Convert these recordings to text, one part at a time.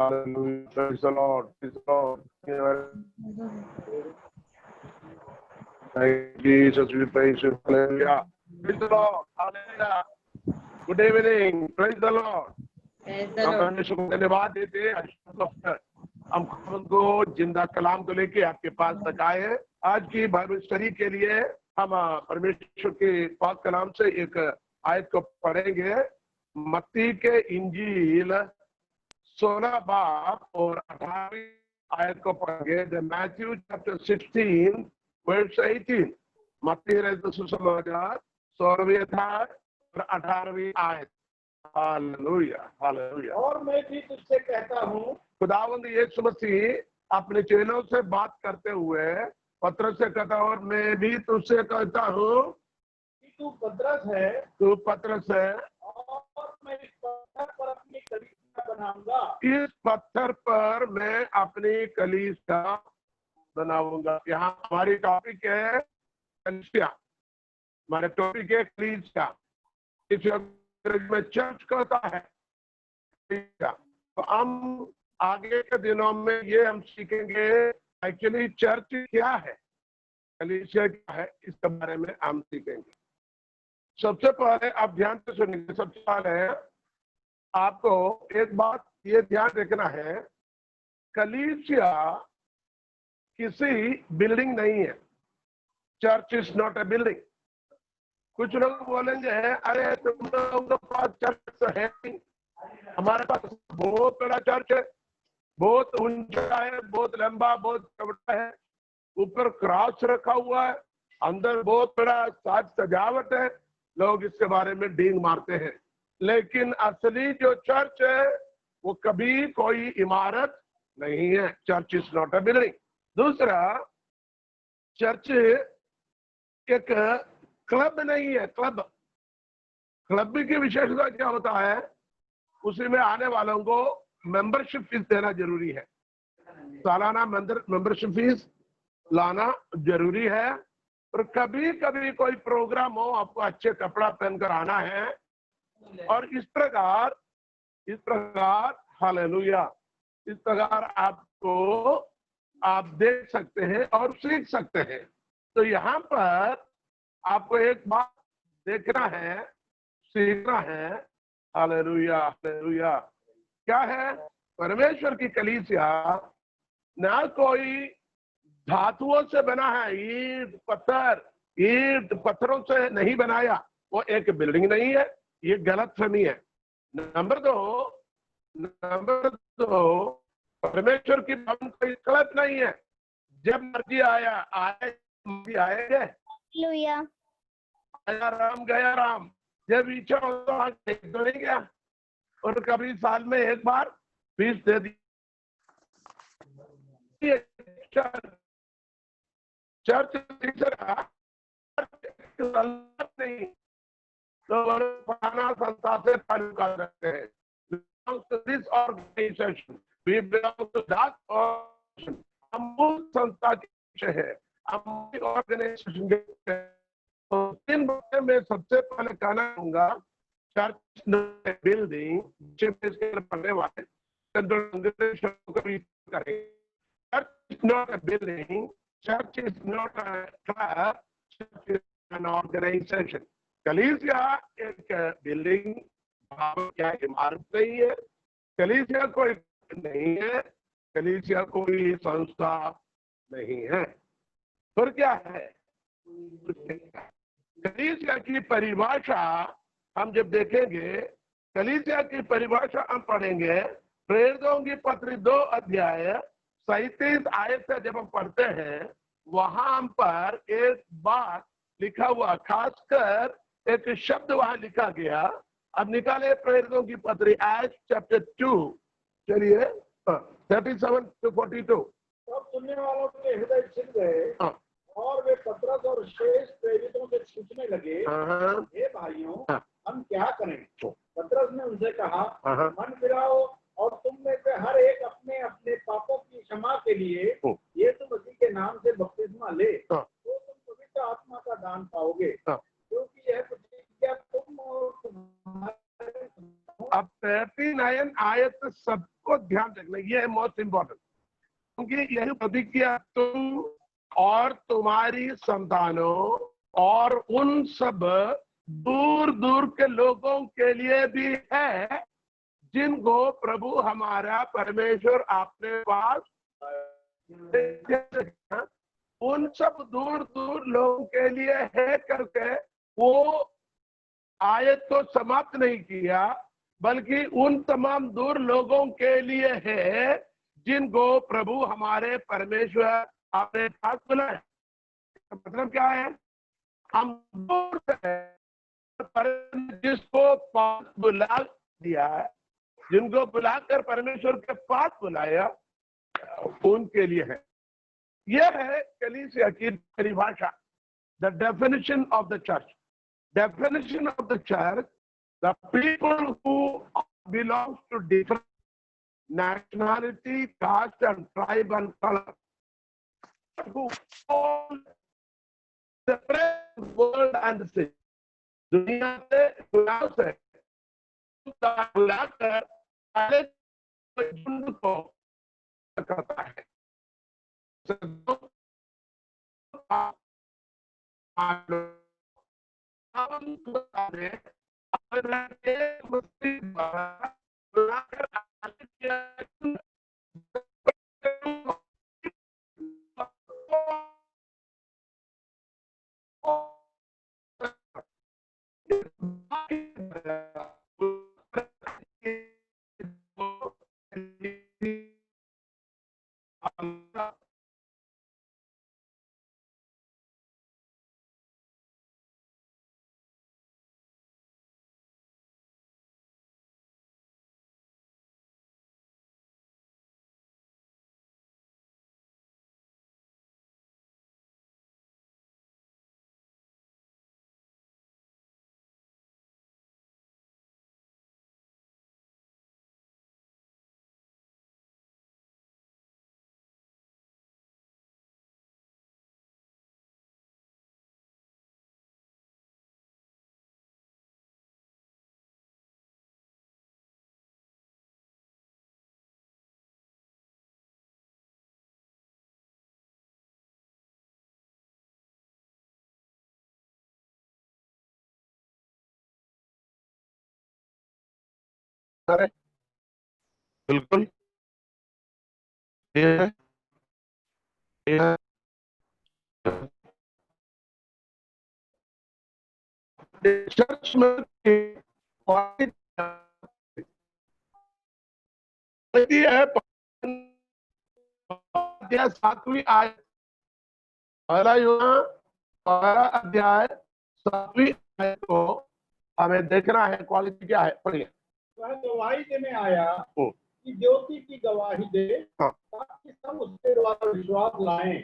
Hallelujah. Praise the Lord. Praise the Lord. Thank you, Jesus. We praise you. Hallelujah. Praise the Lord. Hallelujah. Good evening. Praise the Lord. हम परमेश्वर को धन्यवाद देते हैं। हम खुद को जिंदा कलाम को लेके आपके पास तक आए हैं। आज की बाइबल स्टडी के लिए हम परमेश्वर के पाक कलाम से एक आयत को पढ़ेंगे। मत्ती के इंजील 16 बाब और 18वीं आयत को पढ़ेंगे। Matthew chapter 16 verse 18। मत्ती रचित सुसमाचार 16वीं अध्याय और 18वीं आयत। Hallelujah, hallelujah. और मैं भी तुझसे कहता हूँ, खुदावंद यीशु मसीह अपने चेलों से बात करते हुए पत्रस से कहता, और मैं भी तुझसे कहता हूँ कि तू पतरस है, तू पत्रस है, और मैं इस पत्थर पर अपनी कलीसिया बनाऊंगा। इस पत्थर पर मैं अपनी कलीसिया बनाऊंगा। यहाँ हमारी टॉपिक है कलीसिया। हमारे टॉपिक है कलीसिया। इस में चर्च कहता है। तो हम आगे के दिनों में ये हम सीखेंगे एक्चुअली चर्च क्या है, कलीसिया क्या है, इसके बारे में हम सीखेंगे। सबसे पहले आप ध्यान से सुनिए। सबसे पहले आपको एक बात ये ध्यान रखना है, कलीसिया किसी बिल्डिंग नहीं है। Church is not a building. कुछ लोग बोलेंगे अरे तुम लोगों के पास चर्च तो है नहीं, हमारे पास बहुत बड़ा चर्च है, बहुत ऊंचा है, बहुत लंबा, बहुत चौड़ा है, ऊपर क्रॉस रखा हुआ है, अंदर बहुत बड़ा साज सजावट है। लोग इसके बारे में डींग मारते हैं, लेकिन असली जो चर्च है वो कभी कोई इमारत नहीं है। Church is not a building. दूसरा, चर्च एक क्लब नहीं है। क्लब की विशेषता क्या होता है, उसी में आने वालों को मेंबरशिप फीस देना जरूरी है। सालाना मेंबरशिप फीस लाना जरूरी है। और कभी कभी कोई प्रोग्राम हो, आपको अच्छे कपड़ा पहनकर आना है, और इस प्रकार हालेलुया, इस प्रकार आपको आप देख सकते हैं और सीख सकते हैं। तो यहाँ पर आपको एक बात देखना है, सीखना है। Hallelujah, hallelujah. क्या है? परमेश्वर की कलीसिया ना कोई धातुओं से बना है, ईंट पत्थरों से नहीं बनाया, वो एक बिल्डिंग नहीं है। ये गलतफहमी है। नंबर दो, परमेश्वर की भवन कोई क्लब नहीं है। जब मर्जी आएंगे, आया राम गया राम। जब इच्छा हो तो नहीं गया, और कभी साल में एक बार फीस दे दी। चर्च नहीं तो पुराना संस्था से ताल्लुक रखते हैं। This organization, we belong to that organization. हम मूल संस्था के हैं, हम ऑर्गेनाइजेशन के। तो 3 बातें मैं सबसे पहले कहना चाहूंगा। चर्च बिल्डिंग पढ़ने वाले church is not a building, church is not a club, church is an organization. कलीसिया एक बिल्डिंग, क्या इमारत नहीं है। कलीसिया कोई नहीं है, कलीसिया कोई संस्था नहीं है। फिर क्या है? कलीसिया की परिभाषा हम जब देखेंगे, कलीसिया की परिभाषा हम पढ़ेंगे प्रेरितों की पत्री 2 अध्याय 37 आयत से जब हम पढ़ते हैं, वहां पर एक बात लिखा हुआ, खासकर एक शब्द वहां लिखा गया। अब निकाले प्रेरितों की पत्री एक्ट चैप्टर 2, चलिए 37 to 42। तब सुनने वालों के हृदय छिद गए और वे पतरस और शेष प्रेरितों से पूछने लगे, हे भाइयों, हम क्या करें? पतरस ने उनसे कहा, मन फिराओ और तुम में से हर एक अपने अपने पापों की क्षमा के लिए यीशु मसीह के नाम से बपतिस्मा ले, तो तुम पवित्र आत्मा का दान पाओगे, क्योंकि यह प्रतिज्ञा तुम और तुम्हारे। अब 39 आयत सबको ध्यान रखना, ये है मोस्ट इंपॉर्टेंट, क्योंकि यही प्रतिज्ञा तुम और तुम्हारी संतानों और उन सब दूर दूर के लोगों के लिए भी है जिनको प्रभु हमारा परमेश्वर अपने पास, उन सब दूर दूर लोगों के लिए है करके वो आयत को समाप्त नहीं किया, बल्कि उन तमाम दूर लोगों के लिए है जिनको प्रभु हमारे परमेश्वर अपने पास बुलाए। मतलब क्या है? हम दूर से जिसको पास बुला दिया है, जिनको बुलाकर परमेश्वर के पास बुलाया, उनके लिए है। यह है कलीसिया की परिभाषा, the definition of the church. Definition of the church: the people who belong to different nationality, caste, and tribe and color, who all separate world and city. दुनिया से बुलाकर पहले झुंड को करता है। बिल्कुल चर्च में है 7वीं आयत, पहला यूहन्ना पहला अध्याय 7वीं आयत को हमें देखना है। क्वालिटी क्या है? पढ़िए। वह गवाही देने आया कि ज्योति की गवाही दे, ताकि सब उसके द्वारा विश्वास लाएं।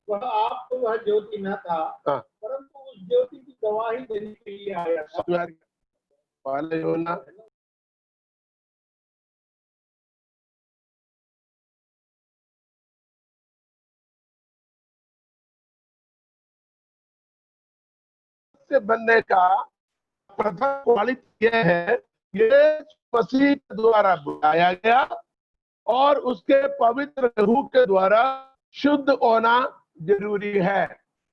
वह आप तो वह ज्योति न था, परंतु उस ज्योति की गवाही देने के लिए आया था। पहले यूहन्ना से बनने का प्रथम क्वालिटी यह है, ये मसीह के द्वारा बुलाया गया और उसके पवित्र लहू के द्वारा शुद्ध होना जरूरी है।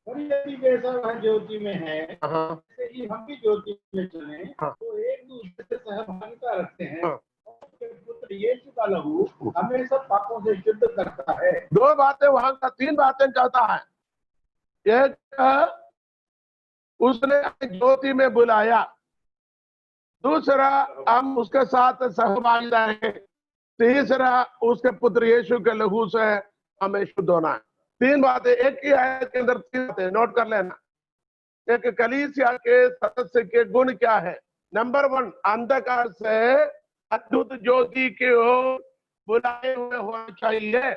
यदि जैसा वह ज्योति में है, जैसे ही हम भी ज्योति में चले, तो एक दूसरे से सहभागिता रखते हैं। पुत्र यीशु का लहू हमें सब पापों से शुद्ध करता है। 2 बातें वहां का 3 बातें कहता है। एक, उसने ज्योति में बुलाया, दूसरा हम उसके साथ सहभागिता रखें, तीसरा उसके पुत्र यीशु के लहू से हमें शुद्ध होना है। 3 बातें एक ही आयत के अंदर, 3 बातें नोट कर लेना। एक, कलीसिया के सदस्य के गुण क्या है? नंबर 1, अंधकार से अद्भुत ज्योति की ओर बुलाए हुए होना चाहिए।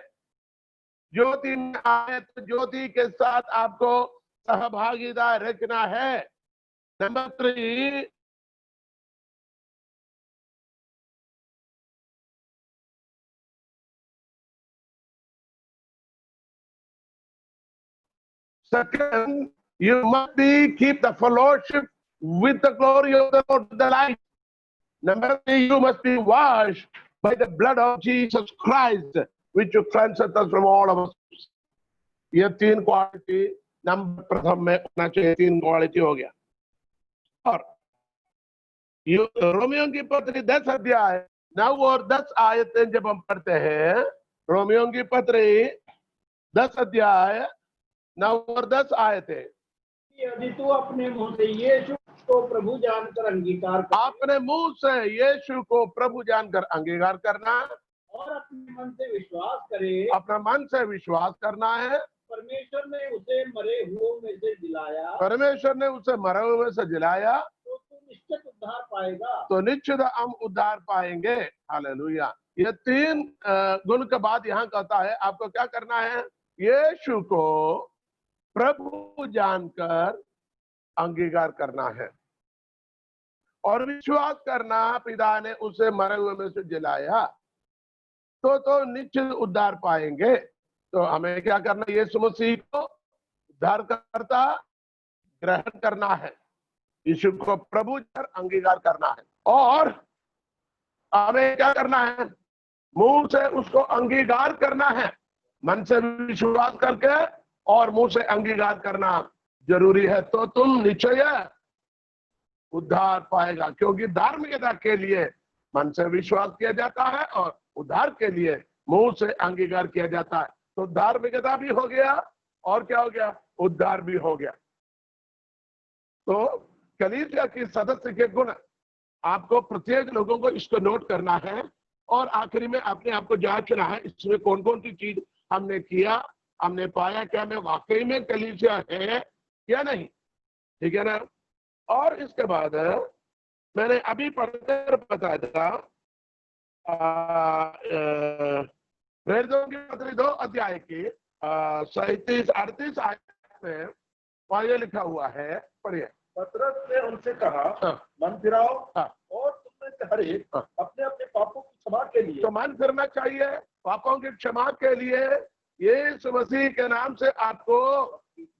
ज्योति में आए तो ज्योति के साथ आपको सहभागिता रखना है। Number 3, second, you must keep the fellowship with the glory of the Lord, the light. Number 3, you must be washed by the blood of Jesus Christ, which cleanseth us from all our sins. ये 3 quality number प्रथम में होना चाहिए, 3 quality हो गया। और Romeo की पत्री 10 अध्याय 9 और 10 आयतें जब हम पढ़ते हैं, रोमियो की पत्री 10 अध्याय 9 और 10 आयतें, यदि तू अपने मुंह से यीशु को प्रभु जानकर अंगीकार कर, अपने मुंह से यीशु को प्रभु जानकर अंगीकार करना, और अपने मन से विश्वास करे, अपना मन से विश्वास करना है, परमेश्वर ने उसे मरे हुओं में से जिलाया, परमेश्वर ने उसे मरे हुए से जिलाया, तो तू निश्चित उद्धार पाएगा। तो निश्चित हम उद्धार पाएंगे। हालेलुया। ये 3 गुण के बाद यहाँ कहता है आपको क्या करना है, यीशु को प्रभु जानकर अंगीकार करना है और विश्वास करना पिता ने उसे मरे हुए में से जिलाया, तो निश्चित उद्धार पाएंगे। तो हमें क्या करना, यीशु मसीह को उद्धार करता ग्रहण करना है, यीशु को प्रभु अंगीकार करना है, और हमें क्या करना है, मुंह से उसको अंगीकार करना है, मन से विश्वास करके और मुंह से अंगीकार करना जरूरी है, तो तुम निश्चय उद्धार पाएगा। क्योंकि धार्मिकता के लिए मन से विश्वास किया जाता है और उद्धार के लिए मुंह से अंगीकार किया जाता है। तो धार्मिकता भी हो गया और क्या हो गया, उद्धार भी हो गया। तो कलीसिया की सदस्य के गुण आपको प्रत्येक लोगों को इसको नोट करना है और आखिरी में अपने आप को जांचना है, इसमें कौन कौन सी चीज हमने किया, हमने पाया क्या मैं वाकई में कलीसिया है या नहीं, ठीक है ना। और इसके बाद मैंने अभी पढ़कर बताया था प्रेरितों की पत्री 2 अध्याय की 37-38 आयत में ये लिखा हुआ है, पढ़िए। पतरस ने उनसे कहा, मन फिराओ और तुम में से हर एक अपने अपने पापों की क्षमा के लिए, तो मन फिरना चाहिए, पापों की क्षमा के लिए यीशु मसीह के नाम से आपको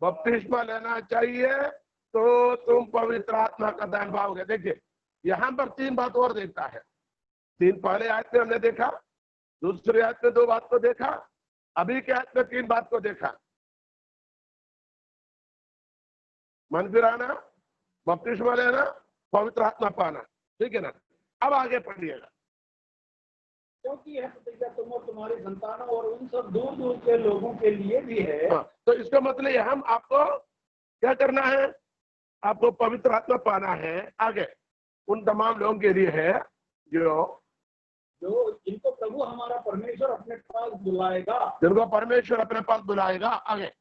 बपतिस्मा लेना चाहिए, तो तुम पवित्र आत्मा का दान पाओगे। देखिए यहाँ पर 3 बात और देखता है, 3 पहले आयत में हमने देखा, दूसरी आयत में 2 बात को देखा, अभी के आयत में 3 बात को देखा, मन फिराना, बपतिस्मा लेना, पवित्र आत्मा पाना, ठीक है ना। अब आगे पढ़िएगा। क्योंकि यह प्रतिज्ञा तुम और तुम्हारी संतानों और उन सब दूर दूर के लोगों के लिए भी है। तो इसका मतलब है हम आपको क्या करना है, आपको पवित्र आत्मा पाना है। आगे उन तमाम लोगों के लिए है जो जिनको प्रभु हमारा परमेश्वर अपने पास बुलाएगा, जिनको परमेश्वर अपने पास बुलाएगा। आगे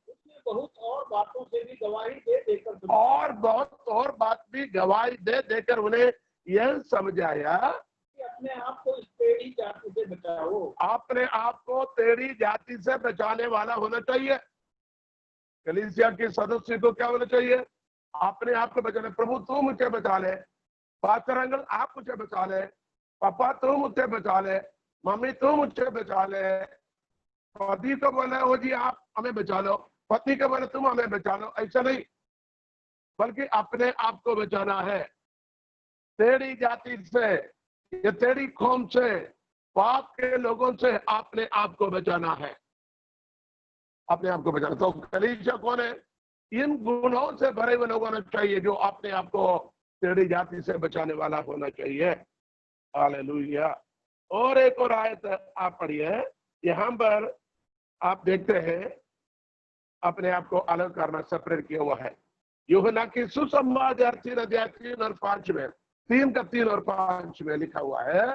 बहुत और बातों से भी गवाही दे देकर, और बहुत और बात भी गवाही दे देकर उन्हें यह समझाया कि अपने आप को इस टेढ़ी जाति से बचाओ। अपने आप को टेढ़ी जाति से बचाने वाला होना चाहिए। कलीसिया के सदस्य को क्या होना चाहिए, अपने आप को बचाने। प्रभु तू मुझे बचा ले, पास्टर अंकल आप मुझे बचा ले, पापा तू मुझे बचा ले, मम्मी तू मुझे बचा ले, पति को बोले हो जी आप हमें बचा लो, पत्नी को बोले तुम हमें बचा लो, ऐसा नहीं, बल्कि अपने आप को बचाना है टेढ़ी जाति से, ये टेढ़ी कौम से, पाप के लोगों से अपने आप को बचाना है, अपने आप को बचाना। तो कलीसिया कौन है, इन गुणों से भरे हुए लोग होना चाहिए जो अपने आप को टेढ़ी जाति से बचाने वाला होना चाहिए। हालेलुया। और एक और आयत आप पढ़िए, यहाँ पर आप देखते हैं अपने आप को अलग करना, सेपरेट किया हुआ है। यूहन्ना की सुसमाचार 3 अध्याय 3 और 5 में, 3 का 3 और 5 में लिखा हुआ है,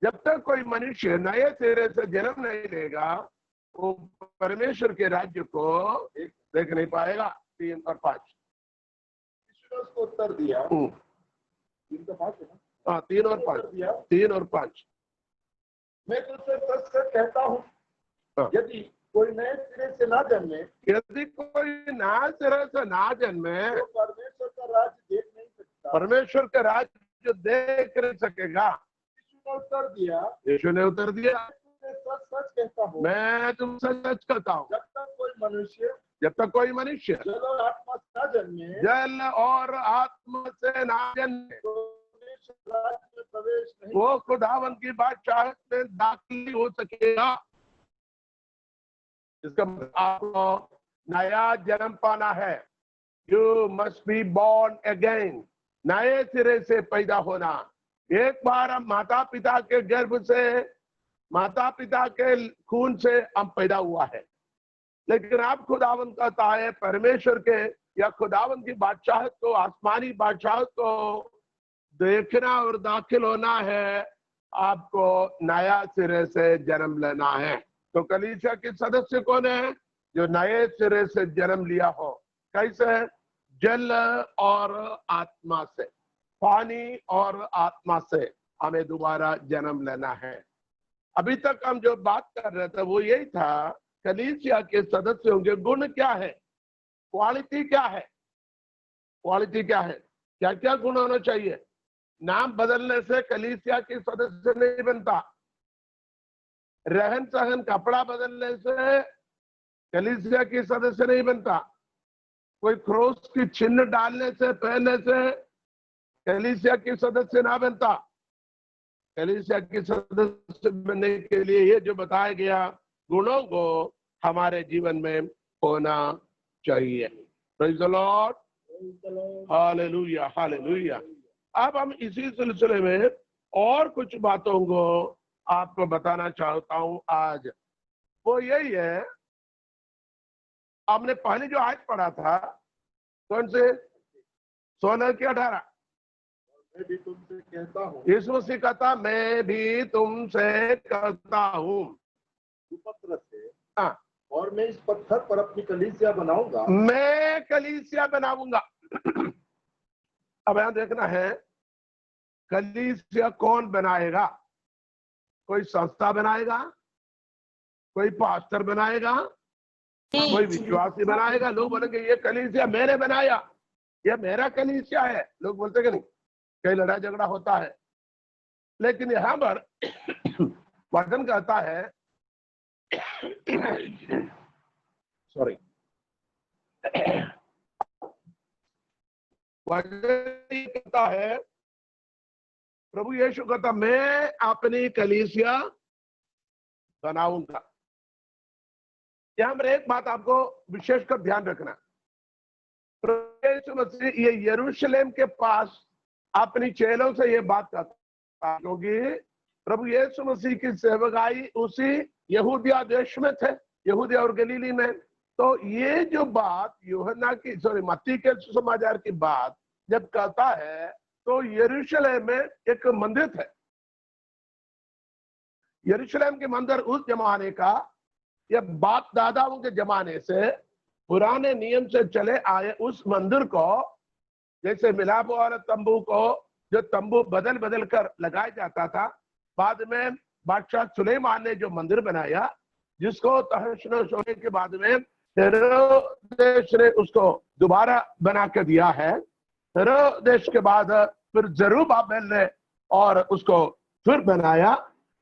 जब तक कोई मनुष्य नए सिरे से जन्म नहीं लेगा वो परमेश्वर के राज्य को देख नहीं पाएगा। 3 और 5 उसको उत्तर दिया, 3 का 5 है ना, हाँ 3 और 5, 3 और 5। मैं तुझसे सच कहता हूँ, यदि कोई नए सिरे से ना जन्मे, यदि कोई नए सिरे से ना जन्मे तो परमेश्वर का राज्य देख नहीं सकता, परमेश्वर का राज्य देख नहीं सकेगा। यीशु ने उत्तर दिया, यीशु ने उत्तर दिया, सच सच कहता हूँ, मैं तुमसे सच कहता हूँ, जब तक कोई मनुष्य जल और आत्मा से ना जन्मे, जल और आत्मा से ना जन्मे तो परमेश्वर राज्य में प्रवेश नहीं, वो खुदावन की बादशाहत में दाखिल नहीं हो सकेगा। इसका मतलब आपको नया जन्म पाना है। You must be born again, नए सिरे से पैदा होना। एक बार हम माता पिता के गर्भ से, माता पिता के खून से हम पैदा हुआ है, लेकिन अब खुदावन कहता है परमेश्वर के या खुदावन की बादशाहत को, आसमानी बादशाहत को देखना और दाखिल होना है, आपको नया सिरे से जन्म लेना है। तो कलीसिया के सदस्य कौन है? जो नए सिरे से जन्म लिया हो। कैसे? जल और आत्मा से, पानी और आत्मा से हमें दोबारा जन्म लेना है। अभी तक हम जो बात कर रहे थे वो यही था, कलीसिया के सदस्यों के गुण क्या है, क्वालिटी क्या है, क्वालिटी क्या है, क्या क्या गुण होना चाहिए। नाम बदलने से कलीसिया के सदस्य नहीं बनता, रहन सहन कपड़ा बदलने से कलीसिया की सदस्य नहीं बनता, कोई क्रोस की चिन्ह डालने से, पहनने से कलीसिया की सदस्य ना बनता। कलीसिया की सदस्य बनने के लिए ये जो बताया गया गुणों को हमारे जीवन में होना चाहिए। Praise the Lord, hallelujah, hallelujah. अब हम इसी सिलसिले में और कुछ बातों को आपको बताना चाहता हूं आज। वो यही है, आपने पहले जो आज पढ़ा था, कौन से? 16 के 18। मैं भी तुमसे कहता हूँ, यीशु मसीह कहता मैं भी तुमसे कहता हूँ, पत्र से, हाँ, और मैं इस पत्थर पर अपनी कलीसिया बनाऊंगा, मैं कलीसिया बनाऊंगा। अब यहां देखना है, कलीसिया कौन बनाएगा? कोई संस्था बनाएगा, कोई पास्टर बनाएगा, कोई विश्वासी बनाएगा। लोग बोलेंगे ये कलीसिया मैंने बनाया, ये मेरा कलीसिया है। लोग बोलते कि नहीं, कई लड़ाई झगड़ा होता है। लेकिन यहां पर वचन कहता है, सॉरी, वचन कहता है, प्रभु यीशु कहता मैं अपनी कलीसिया बनाऊंगा। यहां पर एक बात आपको विशेषकर ध्यान रखना, प्रभु यीशु मसीह ये यरूशलेम के पास अपनी चेलों से ये बात करता है, क्योंकि प्रभु यीशु मसीह की सेवकाई उसी यहूदिया देश में थे, यहूदिया और गलीली में। तो ये जो बात यूहन्ना की, सॉरी, मत्ती के सुसमाचार की बात जब कहता है, तो यरूशलेम में एक मंदिर थे। यरूशलेम के मंदिर उस जमाने का, या बाप दादाओं के जमाने से पुराने नियम से चले आए उस मंदिर को, जैसे मिलाप वाला तंबू को, जो तंबू बदल बदल कर लगाया जाता था, बाद में बादशाह सुलेमान ने जो मंदिर बनाया, जिसको तहस-नहस होने के बाद में हेरोदेस ने उसको दोबारा बना के दिया है। हेरोदेस के बाद फिर जरुब्बाबेल ने और उसको फिर बनाया।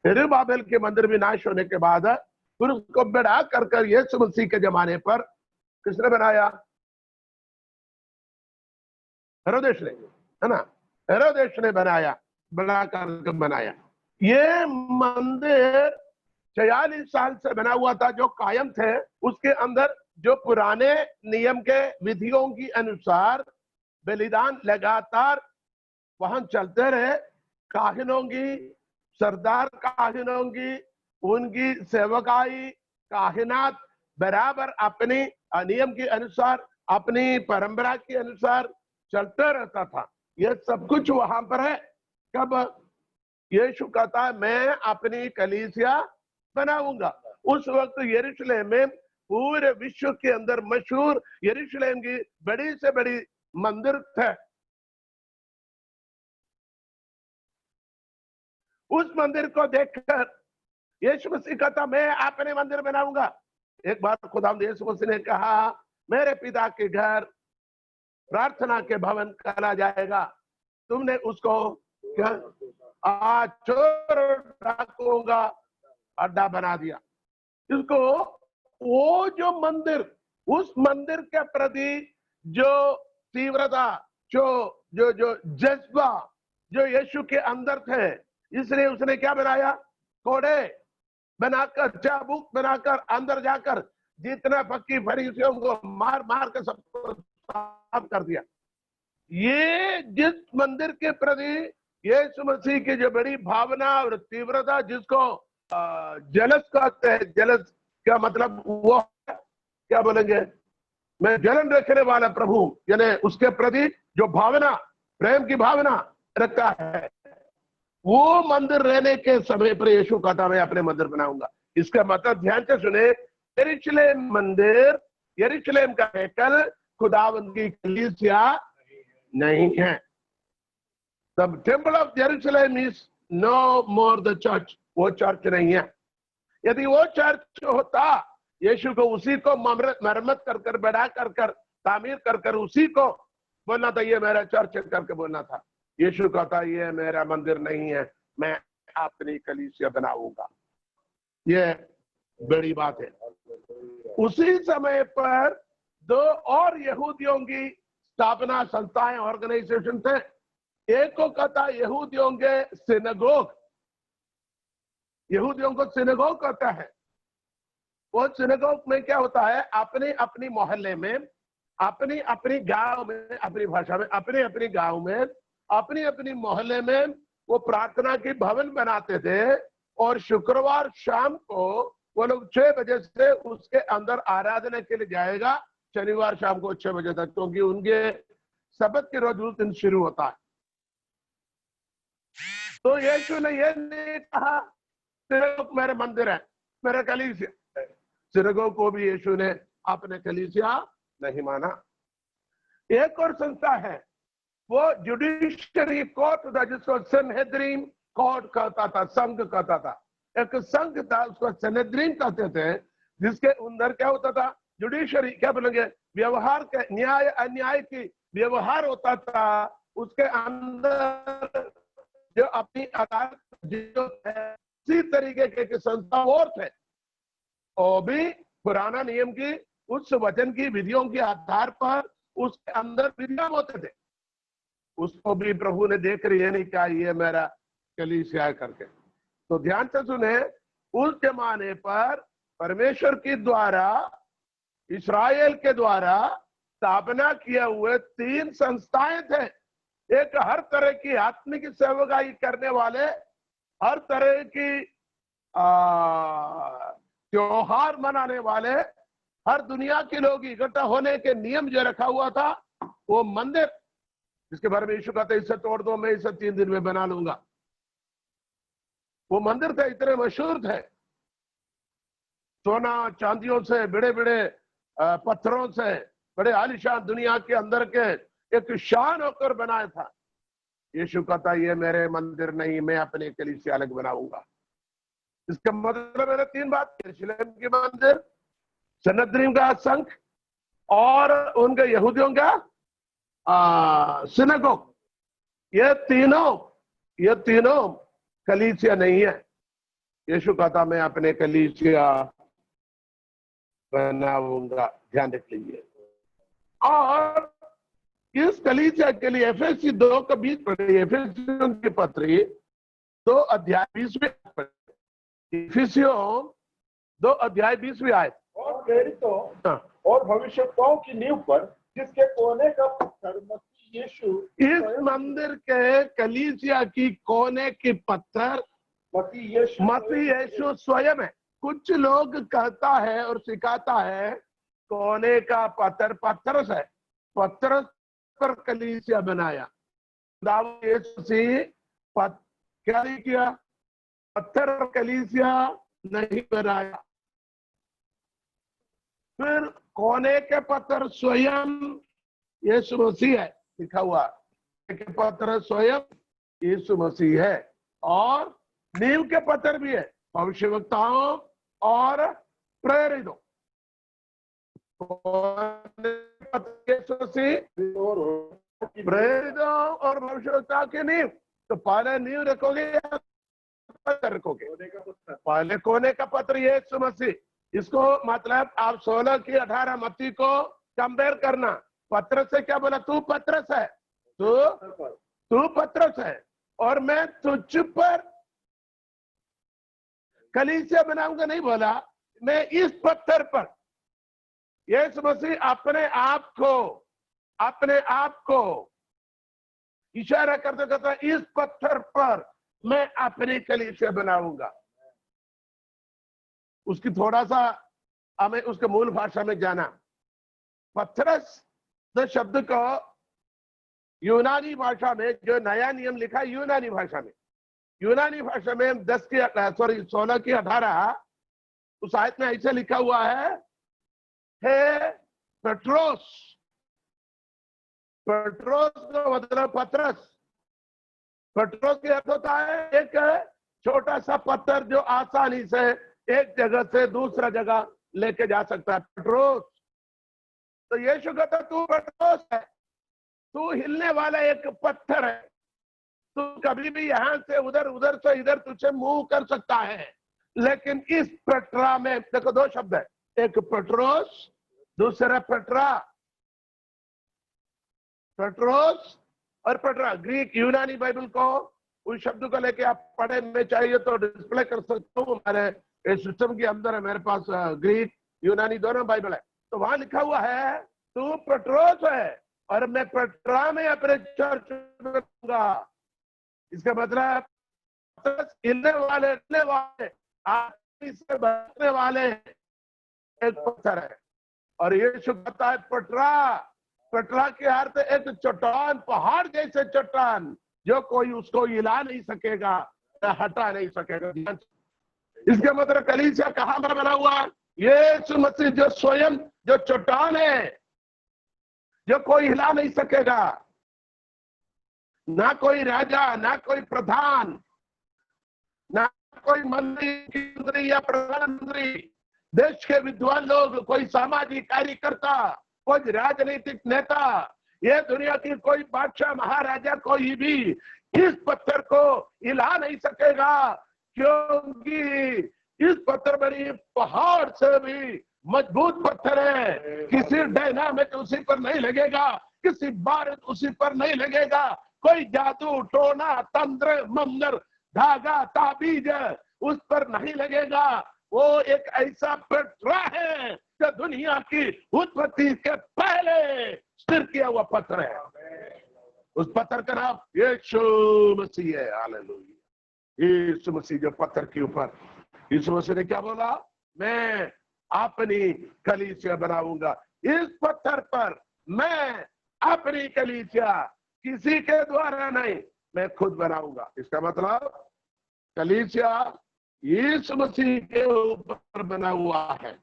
जरुब्बाबेल के मंदिर में नाश होने के बाद फिर उसको बढ़ा कर यीशु मसीह के जमाने पर किसने बनाया? हेरोदेस ने, है ना, हेरोदेस ने बनाया, बना कर बनाया। ये मंदिर 46 साल से बना हुआ था, जो कायम थे। उसके अंदर जो पुराने नियम के विधियों की अनुसार बलिदान लगातार वहां चलते रहे। काहिनों की, सरदार काहिनों की, उनकी सेवकाई, काहिनात बराबर अपनी नियम के अनुसार, अपनी परंपरा के अनुसार चलते रहता था। यह सब कुछ वहां पर है। कब यीशु कहता है मैं अपनी कलीसिया बनाऊंगा, उस वक्त यरूशलेम में पूरे विश्व के अंदर मशहूर यरूशलेम की बड़ी से बड़ी मंदिर थे। उस मंदिर को देखकर यीशु मसीह कहता मैं अपने मंदिर बनाऊंगा। एक बार खुदावंद यीशु मसीह ने कहा मेरे पिता के घर प्रार्थना के भवन कहा जाएगा, तुमने उसको क्या चोर डाकुओं का अड्डा बना दिया। इसको वो जो मंदिर, उस मंदिर के प्रति जो तीव्रता, जो जो जो जज्बा जो यीशु के अंदर थे, इसलिए उसने क्या बनाया? कोड़े बनाकर, चाबुक बनाकर अंदर जाकर जितना पक्की फरीसियों को मार मार कर सबको साफ कर दिया। ये जिस मंदिर के प्रति यीशु मसीह की जो बड़ी भावना और तीव्रता, जिसको जलस कहते हैं, जलस क्या मतलब? वो क्या बोलेंगे? मैं जलन रखने वाला प्रभु, यानी उसके प्रति जो भावना, प्रेम की भावना रखता है, वो मंदिर रहने के समय पर यीशु कहता मैं अपने मंदिर बनाऊंगा। इसका मतलब ध्यान से सुने, यरूशलेम मंदिर, यरूशलेम का हैकल खुदावंद की कलीसिया नहीं है। The temple of Jerusalem is no more the church, वो चर्च नहीं है। यदि वो चर्च होता, यीशु को उसी को मरम्मत कर कर, बढ़ा कर कर, तामीर कर कर उसी को बोलना था ये मेरा चर्च करके बोलना था। यीशु कहता ये मेरा मंदिर नहीं है, मैं अपनी कलीसिया बनाऊंगा। ये बड़ी बात है। उसी समय पर दो और यहूदियों की स्थापना संस्थाएं, ऑर्गेनाइजेशन थे। एक को कहता यहूदियों के सिनेगोग, यहूदियों को सिनेगोग कहता है। वो सिनेगोग में क्या होता है? अपने अपनी मोहल्ले में, अपनी अपनी गांव में, अपनी भाषा में, अपने अपनी गांव में, अपनी अपनी मोहल्ले में वो प्रार्थना की भवन बनाते थे। और शुक्रवार शाम को वो लोग 6 बजे से उसके अंदर आराधना के लिए जाएगा, शनिवार शाम को 6 बजे तक, क्योंकि उनके सबत के रोज उस दिन शुरू होता है। तो यीशु ने ये नहीं कहा सिनेगोग मेरे मंदिर है, मेरा कलीसिया है। सिनेगोग को भी यीशु ने अपने कलीसिया नहीं माना। एक और संस्था है, वो जुडिशरी कोर्ट था, जिसको सनहेद्रीन कोर्ट कहता था, संघ कहता था। एक संघ था, उसको सनहेद्रीन कहते थे, जिसके अंदर क्या होता था? जुडिशरी क्या बोलेंगे? व्यवहार के, न्याय अन्याय की व्यवहार होता था। उसके अंदर जो अपनी अदालत जो है, इसी तरीके के संस्था और थे। और भी पुराना नियम की, उस वचन की विधियों के आधार पर उसके अंदर विधियां होते थे। उसको भी प्रभु ने देख रही है नहीं क्या ये मेरा कलीसिया करके। तो ध्यान से सुने, उस जमाने पर परमेश्वर के द्वारा, इस्राएल के द्वारा स्थापना किए हुए 3 संस्थाएं थे। एक हर तरह की आत्मिक सेवकाई करने वाले, हर तरह की त्योहार मनाने वाले, हर दुनिया के लोग इकट्ठा होने के नियम जो रखा हुआ था, वो मंदिर, जिसके बारे में यीशु कहते इसे तोड़ दो, मैं इसे 3 दिन में बना लूंगा। वो मंदिर थे, इतने मशहूर थे, सोना चांदियों से, बड़े बड़े पत्थरों से, बड़े आलिशान, दुनिया के अंदर के एक शान होकर बनाया था। यीशु कहता ये मेरे मंदिर नहीं, मैं अपने कलीसिया अलग बनाऊंगा। इसका मतलब है 3 बात: यरूशलेम के मंदिर, सनहेद्रीन का संघ, और उनके यहूदियों का सिनेगोग। ये तीनों कलीसिया नहीं है। यीशु कहता मैं अपने कलीसिया बनाऊंगा। ध्यान रख लीजिए। और इस कलीसिया के लिए एफएसी 2 का 20 पढ़िए। एफेसियों की पत्री 2 अध्याय 20 इफिसियों 2 अध्याय 20 आयत। और प्रेरितों और भविष्यवक्ताओं की नींव पर, जिसके कोने का पत्थर मसीह यीशु, इस मंदिर के कलीसिया की कोने की पत्थर मसीह यीशु स्वयं है। कुछ लोग कहता है और सिखाता है कोने का पत्थर पत्थरस है, पत्थर पर कलीसिया बनाया। यीशु से क्या नहीं किया? पत्थर पर कलीसिया नहीं बनाया। फिर कोने के पत्थर स्वयं यीशु मसीह है, लिखा हुआ के पत्थर स्वयं यीशु मसीह है। और नींव के पत्थर भी है, भविष्यवक्ताओं और प्रेरितों। प्रेरितों और भविष्यवक्ता की नींव। तो पहले नींव रखोगे या पत्थर रखोगे? पहले कोने का पत्थर यीशु मसीह। इसको मतलब आप 16 की 18 मत्ती को कंपेयर करना। पत्रस से क्या बोला? तू पत्रस है, तू पत्रस है। और मैं तुझ पर कलीसिया बनाऊंगा नहीं बोला, मैं इस पत्थर पर। यीशु मसीह अपने आप को इशारा करते कहता इस पत्थर पर मैं अपनी कलीसिया बनाऊंगा। उसकी थोड़ा सा हमें उसके मूल भाषा में जाना। पत्थरस शब्द को यूनानी भाषा में, जो नया नियम लिखा है यूनानी भाषा में, 16 उस आयत में ऐसे लिखा हुआ है, हे पेट्रोस। पेट्रोस का मतलब पतरस। पेट्रोस के अर्थ होता है एक छोटा सा पत्थर जो आसानी से एक जगह से दूसरा जगह लेके जा सकता है, पेट्रोस। तो यीशु कहता तू पेट्रोस है, तू हिलने वाला एक पत्थर है, तू कभी भी यहां से उधर, उधर से इधर तुझे मूव कर सकता है। लेकिन इस पेट्रा में देखो दो शब्द है, एक पेट्रोस, दूसरा पेट्रा। पेट्रोस और पेट्रा, ग्रीक यूनानी बाइबल को उस शब्द को लेके आप पढ़े, में चाहिए तो डिस्प्ले कर सकता हूँ, हमारे सिस्टम के अंदर है, मेरे पास ग्रीक यूनानी दोनों बाइबल है। तो वहां लिखा हुआ है तू पेट्रोस है और मैं पेट्रा में अपने चर्च बनाऊंगा। इसका मतलब हिलने वाले से बचने वाले एक पत्थर है। और यीशु कहता है पटरा के अर्थ एक चट्टान, पहाड़ जैसे चट्टान, जो कोई उसको हिला नहीं सकेगा, हटा नहीं सकेगा। इसका मतलब कलीसिया कहां पर बना हुआ? यीशु मसीह जो स्वयं जो चट्टान है, जो कोई हिला नहीं सकेगा, ना कोई राजा, ना कोई प्रधान, ना कोई मंत्री या प्रधानमंत्री, देश के विद्वान लोग, कोई सामाजिक कार्यकर्ता, कोई राजनीतिक नेता, ये दुनिया की कोई बादशाह महाराजा कोई भी इस पत्थर को हिला नहीं सकेगा, क्योंकि इस पत्थर बड़ी पहाड़ से भी मजबूत पत्थर है। किसी डायनामिक उसी पर नहीं लगेगा, किसी बारूद उसी पर नहीं लगेगा, कोई जादू टोना तंत्र मंत्र धागा ताबीज उस पर नहीं लगेगा। वो एक ऐसा पत्थर है जो दुनिया की उत्पत्ति के पहले स्थिर किया हुआ पत्थर है। उस पत्थर का नाम यीशु मसीह है। हालेलुया। यीशु मसीह जो पत्थर के ऊपर, यीशु मसीह ने क्या बोला? मैं अपनी कलीसिया बनाऊंगा, इस पत्थर पर मैं अपनी कलीसिया, किसी के द्वारा नहीं, मैं खुद बनाऊंगा। इसका मतलब कलीसिया यीशु मसीह के ऊपर बना हुआ है,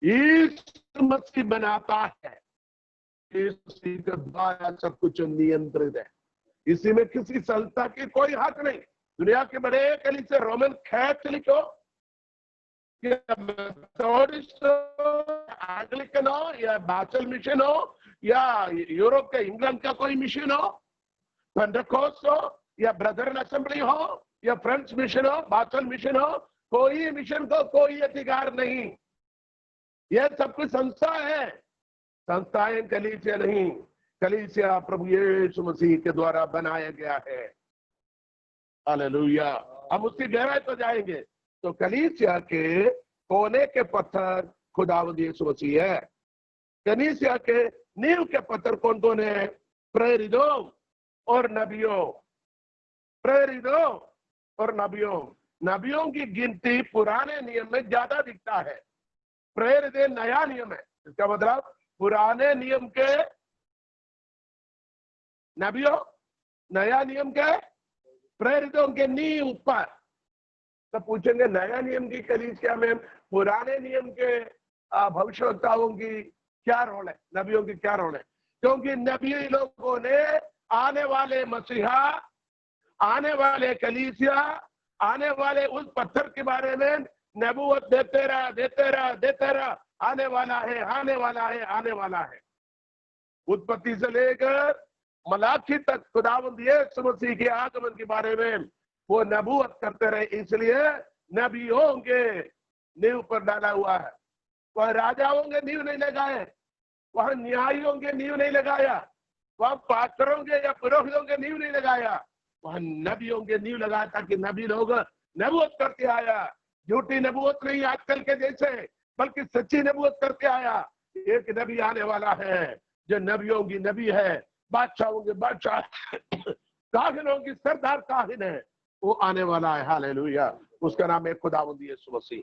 यीशु मसीह बनाता है, यीशु मसीह के द्वारा सब कुछ नियंत्रित है। इसी में किसी संस्था की कोई हक नहीं। दुनिया के बड़े कलीसिया, रोमन कैथोलिक हो या मेथोडिस्ट हो, एंग्लिकन हो या बैचल मिशन हो या यूरोप के इंग्लैंड का कोई मिशन हो, पेंटेकोस्ट हो या ब्रदरन असेंबली हो या फ्रेंच मिशन हो, बैचल मिशन हो, कोई मिशन को कोई अधिकार नहीं। यह सब कुछ संस्था है, संस्थाएं कलीसिया नहीं। कलीसिया प्रभु यीशु मसीह के द्वारा बनाया गया है। हालेलुया। हम उसकी गहराई तो जाएंगे। तो कलीसिया के कोने के पत्थर खुदावंद यीशु मसीह है। कलीसिया के नींव के पत्थर कौन कौन है? प्रेरितों और नबियों। प्रेरितों और नबियों। नबियों की गिनती पुराने नियम में ज्यादा दिखता है, प्रेरित नया नियम है। इसका मतलब पुराने नियम के नबियों, नया नियम के प्रेरितों के नींव पर। तो पूछेंगे नया नियम की कलीसिया में पुराने नियम के भविष्यवक्ताओं की क्या रोल है, नबियों की क्या रोल है? क्योंकि नबी लोगों ने आने वाले मसीहा, आने वाले कलीसिया, आने वाले उस पत्थर के बारे में नबूवत देते रहा, आने वाला है, आने वाला है, आने वाला है। उत्पत्ति से लेकर मलाकी तक खुदावंद यीशु मसीह के आगमन के बारे में वो नबूवत करते रहे। इसलिए नबियों के नींव पर डाला हुआ है। वह राजाओं के नींव नहीं लगाए, वह न्यायियों के नींव नहीं लगाया, वह पास्टरों के या पुरोहितों के नींव नहीं लगाया, वहां नबियों के नींव लगाया था कि नबी लोग नबूवत करते आया, झूठी नबूवत नहीं आजकल के जैसे, बल्कि सच्ची नबूवत करते आया। एक नबी आने वाला है जो नबियों की नबी है, बादशाहों के बादशाह, काहिनों की सरदार काहिन है, वो आने वाला है। हालेलुया, उसका नाम है खुदावंद यीशु मसीह।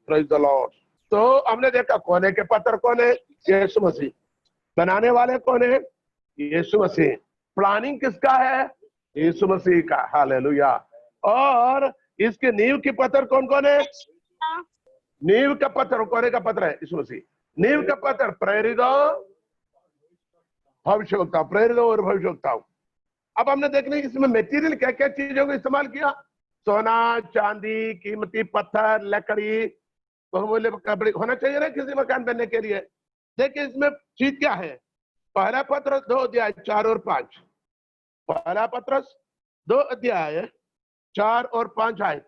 Praise the Lord. तो हमने देखा कोने के पत्थर कौन है? यीशु मसीह। बनाने वाले कौन है? यीशु मसीह। प्लानिंग किसका है? यीशु मसीह का। हालेलुया। और इसके नींव की पत्थर कौन कौन है? नींव का पत्थर, कोने का पत्थर है यीशु मसीह। नींव का पत्थर प्रेरितों, भविष्यवक्ता, प्रेरितों और भविष्यवक्ताओं। अब हमने देखने इसमें मटेरियल क्या क्या चीजों को इस्तेमाल किया। सोना, चांदी, कीमती पत्थर, लकड़ी, बहुमूल्य कपड़े होना चाहिए ना किसी मकान बनने के लिए। देखिए इसमें चीज क्या है। पहला पत्रस 2 अध्याय 4 और 5। पहला पत्रस 2 अध्याय 4 और 5 आए।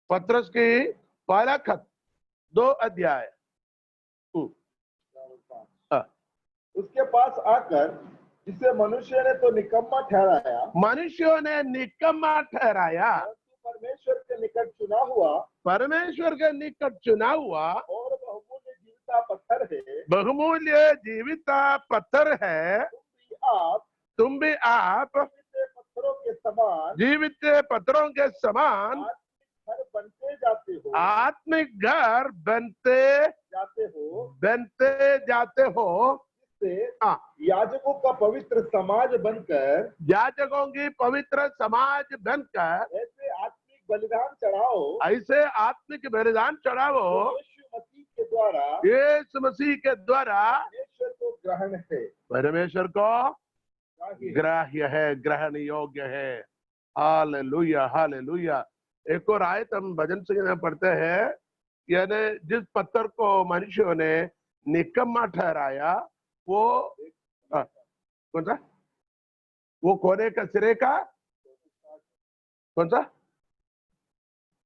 पत्रस की पहला खत 2 अध्याय। उसके पास आकर जिसे मनुष्य ने तो निकम्मा ठहराया, मनुष्यों ने निकम्मा ठहराया, परमेश्वर के निकट चुना हुआ, परमेश्वर के निकट चुना हुआ और बहुमूल्य जीविता पत्थर है, बहुमूल्य जीविता पत्थर है। तुम भी आप पत्थरों के समान, जीवित पत्थरों के समान घर बनते जाते हो, आत्मिक घर बनते जाते हो, याजकों का पवित्र समाज बनकर, याजकों की पवित्र समाज बनकर ऐसे आत्मिक बलिदान चढ़ाओ, ऐसे आत्मिक बलिदान चढ़ाओ यीशु मसीह के द्वारा परमेश्वर को ग्रहण है, परमेश्वर को ग्राह्य है, ग्रहण योग्य है। Hallelujah, hallelujah. एक और आयत हम भजन संगीत में पढ़ते हैं, यानी जिस पत्थर को मनुष्यों ने निकम्मा ठहराया, वो कौन सा? वो कोने का सिरे का कौन सा?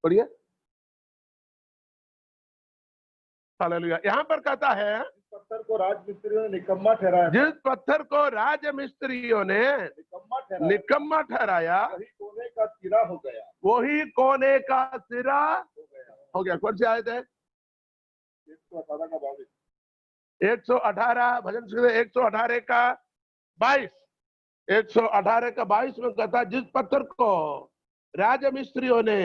पढ़िए। हालेलुया। यहाँ पर कहता है पत्थर को राजमिस्त्रियों ने निकम्मा ठहराया, जिस पत्थर को राजमिस्त्रियों ने निकम्मा ठहराया वही कोने का सिरा हो गया, वही कोने का सिरा हो गया। कौन सी आयत है? 118 भजन संगीत 118 का 22। 118 का 22 में कहता, जिस पत्थर को राजमिस्त्रियों ने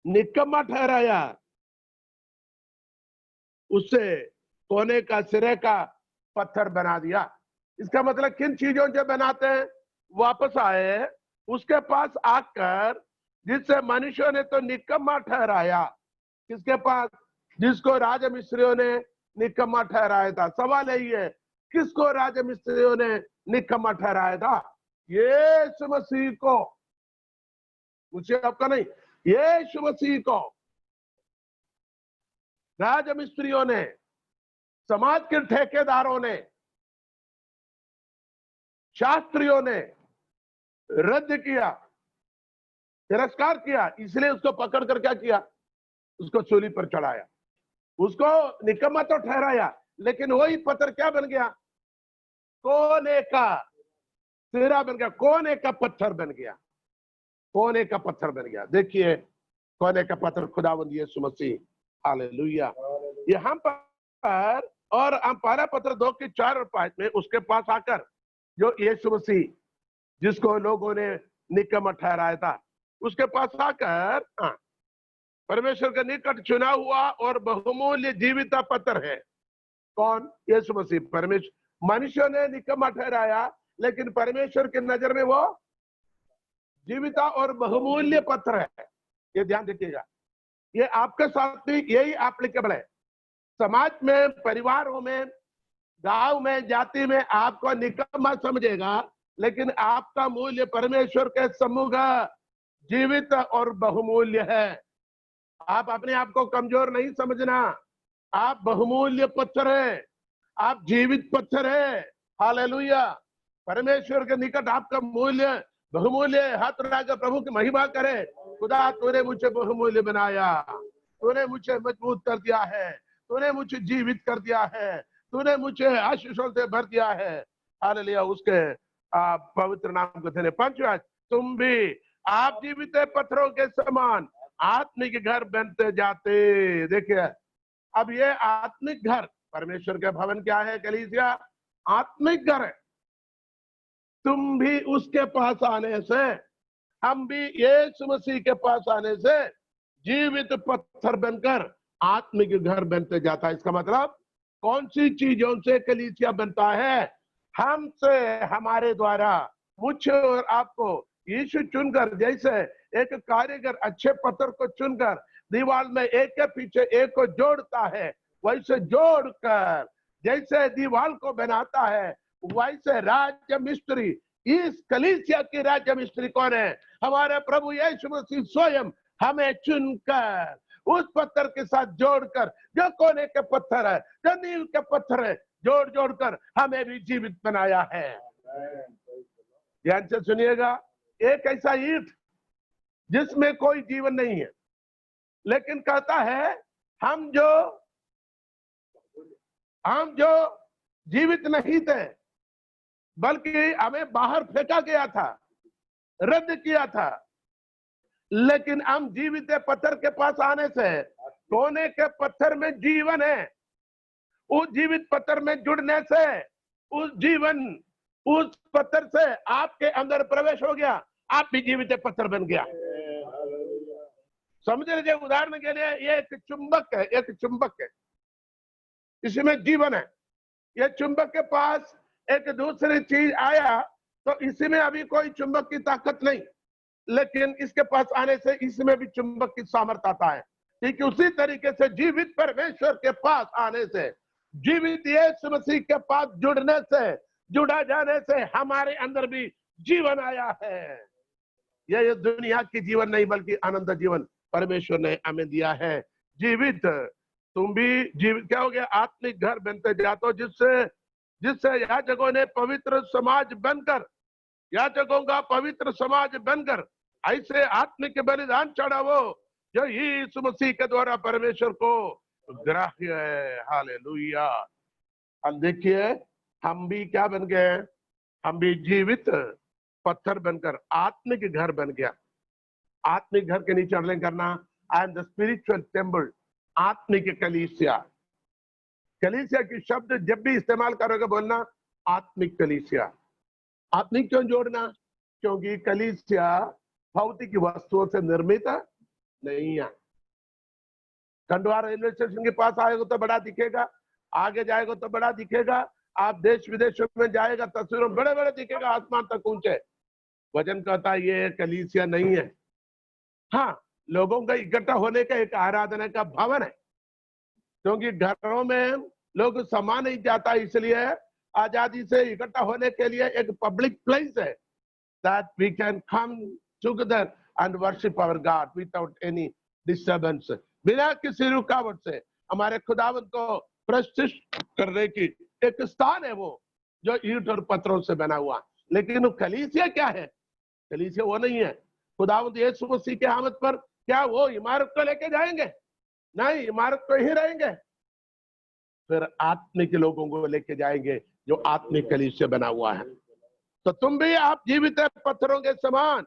निकम्मा ठहराया उससे कोने का सिरे का पत्थर बना दिया। इसका मतलब किन चीजों से बनाते हैं? वापस आए उसके पास आकर जिससे मनुष्यों ने तो निकम्मा ठहराया, किसके पास? जिसको राजमिस्त्रियों ने निकम्मा ठहराया था। सवाल यही है, किसको राजमिस्त्रियों ने निकम्मा ठहराया था? यीशु मसीह को, मुझे आपका नहीं, यीशु मसीह को राजमिस्त्रियों ने, समाज के ठेकेदारों ने, शास्त्रियों ने रद्द किया, तिरस्कार किया। इसलिए उसको पकड़ कर क्या किया? उसको सूली पर चढ़ाया। उसको निकम्मा तो ठहराया, लेकिन वही पत्थर क्या बन गया? कोने का सिरा बन गया, कोने का पत्थर बन गया, कोने का पत्थर बन गया। देखिए कोने का पत्थर खुदावंद यीशु मसीह। हालेलुया। यहाँ पर और हम पहला पत्र 2 के 4 और 5 में उसके पास आकर, जो यीशु मसीह जिसको लोगों ने निकम्मा ठहराया था, उसके पास आकर परमेश्वर के निकट चुना हुआ और बहुमूल्य जीविता पत्थर है। कौन? यीशु मसीह। परमेश्वर, मनुष्यों ने निकम्मा ठहराया, लेकिन परमेश्वर की नजर में वो जीविता और बहुमूल्य पत्थर है। ये ध्यान रखिएगा, ये आपके साथ भी यही एप्लीकेबल है। समाज में, परिवारों में, गांव में, जाति में आपको निकम्मा समझेगा, लेकिन आपका मूल्य परमेश्वर के सम्मुख जीवित और बहुमूल्य है। आप अपने आप को कमजोर नहीं समझना, आप बहुमूल्य पत्थर है, आप जीवित पत्थर है। हालेलुया। परमेश्वर के निकट आपका मूल्य बहुमूल्य। हाथ उठाकर प्रभु की महिमा करे। खुदा, तूने मुझे बहुमूल्य बनाया, तूने मुझे मजबूत कर दिया है, तूने मुझे जीवित कर दिया है, तूने मुझे आशीषों से भर दिया है। हालेलुया। उसके पवित्र नाम को धन्यवाद। 5 तुम भी आप जीवित पत्थरों के समान आत्मिक घर बनते जाते। देखिए अब ये आत्मिक घर, परमेश्वर के भवन क्या है कलीसिया? आत्मिक घर है। तुम भी उसके पास आने से, हम भी यीशु मसीह के पास आने से जीवित पत्थर बनकर आत्मिक घर बनते जाता है। इसका मतलब कौन सी चीजों से कलीसिया बनता है? हमसे, हमारे द्वारा, मुझे और आपको यीशु चुनकर, जैसे एक कारीगर अच्छे पत्थर को चुनकर दीवार में एक के पीछे एक को जोड़ता है, वैसे जोड़कर जैसे दीवार को बनाता है, वैसे राज्य मिस्त्री, इस कलीसिया की राज्य मिस्त्री कौन है? हमारे प्रभु यीशु मसीह स्वयं हमें चुनकर उस पत्थर के साथ जोड़कर, जो कोने के पत्थर है, जो नील के पत्थर है, जोड़ जोड़कर हमें भी जीवित बनाया है। ध्यान से सुनिएगा, एक ऐसा ईंट जिसमें कोई जीवन नहीं है, लेकिन कहता है हम जो जीवित नहीं थे, बल्कि हमें बाहर फेंका गया था, रद्द किया था, लेकिन हम जीवित पत्थर के पास आने से कोने के पत्थर में जीवन है। उस जीवित पत्थर में जुड़ने से उस पत्थर से आपके अंदर प्रवेश हो गया, आप भी जीवित पत्थर बन गया। समझ लीजिए, उदाहरण के लिए ये एक चुंबक है, इसमें जीवन है। ये चुंबक के पास एक दूसरी चीज आया तो इसमें अभी कोई चुंबक की ताकत नहीं, लेकिन इसके पास आने से इसमें भी चुंबक की सामर्थ्य आता है। ठीक उसी तरीके से जीवित परमेश्वर के पास आने से, जीवित यीशु मसीह के पास जुड़ने से, जुड़ा जाने से हमारे अंदर भी जीवन आया है। यह दुनिया की जीवन नहीं, बल्कि आनंद जीवन परमेश्वर ने हमें दिया है। जीवित, तुम भी जीवित क्या हो गया? आत्मिक घर बनते जाते हो, जिससे याजकों ने पवित्र समाज बनकर, याजकों का पवित्र समाज बनकर ऐसे आत्मिक बलिदान चढ़ावो जो यीशु मसीह के द्वारा परमेश्वर को ग्राह्य है। हालेलुया। अब देखिए हम भी क्या बन गए? हम भी जीवित पत्थर बनकर आत्मिक घर बन गया। आत्मिक घर के नीचे अंडरलाइन करना, I am the spiritual temple, आत्मिक कलीसिया। कलीसिया की शब्द जब भी इस्तेमाल करोगे बोलना आत्मिक कलीसिया। आत्मिक क्यों जोड़ना? क्योंकि कलीसिया भौतिक वस्तुओं से निर्मित नहीं है। खंडवा रेलवे स्टेशन के पास आएगा तो बड़ा दिखेगा, आगे जाएगा तो बड़ा दिखेगा, आप देश विदेशों में जाएगा तस्वीरों बड़े बड़े दिखेगा, आसमान तक ऊंचे। वचन कहता है ये कलीसिया नहीं है। हाँ, लोगों का इकट्ठा होने का एक आराधना का भवन है, क्योंकि घरों में लोग समा नहीं जाता, इसलिए आजादी से इकट्ठा होने के लिए एक पब्लिक प्लेस है, that we can come together and worship our God without any disturbance। बिना किसी रुकावट से हमारे खुदावंत को प्रतिष्ठित करने की एक स्थान है वो, जो ईंट और पत्थरों से बना हुआ। लेकिन वो कलीसिया क्या है? कलीसिया वो नहीं है। खुदावंत यीशु मसीह के आमद पर क्या वो इमारत को लेके जाएंगे? नहीं, इमारत को ही रहेंगे। फिर आत्मिक लोगों को लेके जाएंगे जो आत्मिक कलीसिया बना हुआ है। तो तुम भी आप जीवित पत्थरों के समान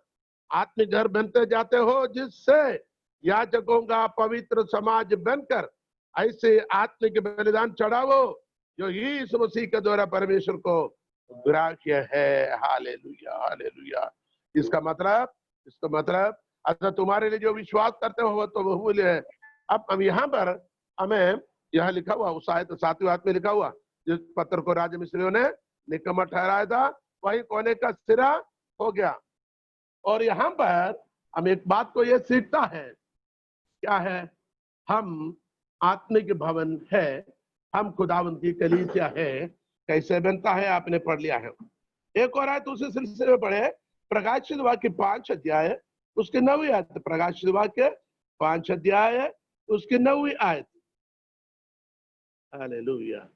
आत्मिक घर बनते जाते हो, जिससे याजकों का पवित्र समाज बनकर ऐसे आत्मिक बलिदान चढ़ावो जो यीशु मसीह के द्वारा परमेश्वर को ग्राह्य है। Hallelujah, hallelujah. इसका मतलब अच्छा तुम्हारे लिए जो विश्वास करते हो तो वो बोले। अब हम यहाँ पर हमें यह लिखा हुआ, शायद 7वें आयत में लिखा हुआ, जिस पत्थर को राज मिस्रियों ने निकम्मा ठहराया था वही कोने का सिरा हो गया। और यहाँ पर हम एक बात को ये सीखता है, क्या है? हम आत्मिक भवन है, हम खुदावंत की कलीसिया है। कैसे बनता है आपने पढ़ लिया है। एक और आयत उसी सिलसिले में पढ़े, प्रकाशित वाक्य 5 अध्याय उसके 9वीं आयत। प्रकाशित वाक्य 5 अध्याय उसकी 9वीं आयत। हालेलुया।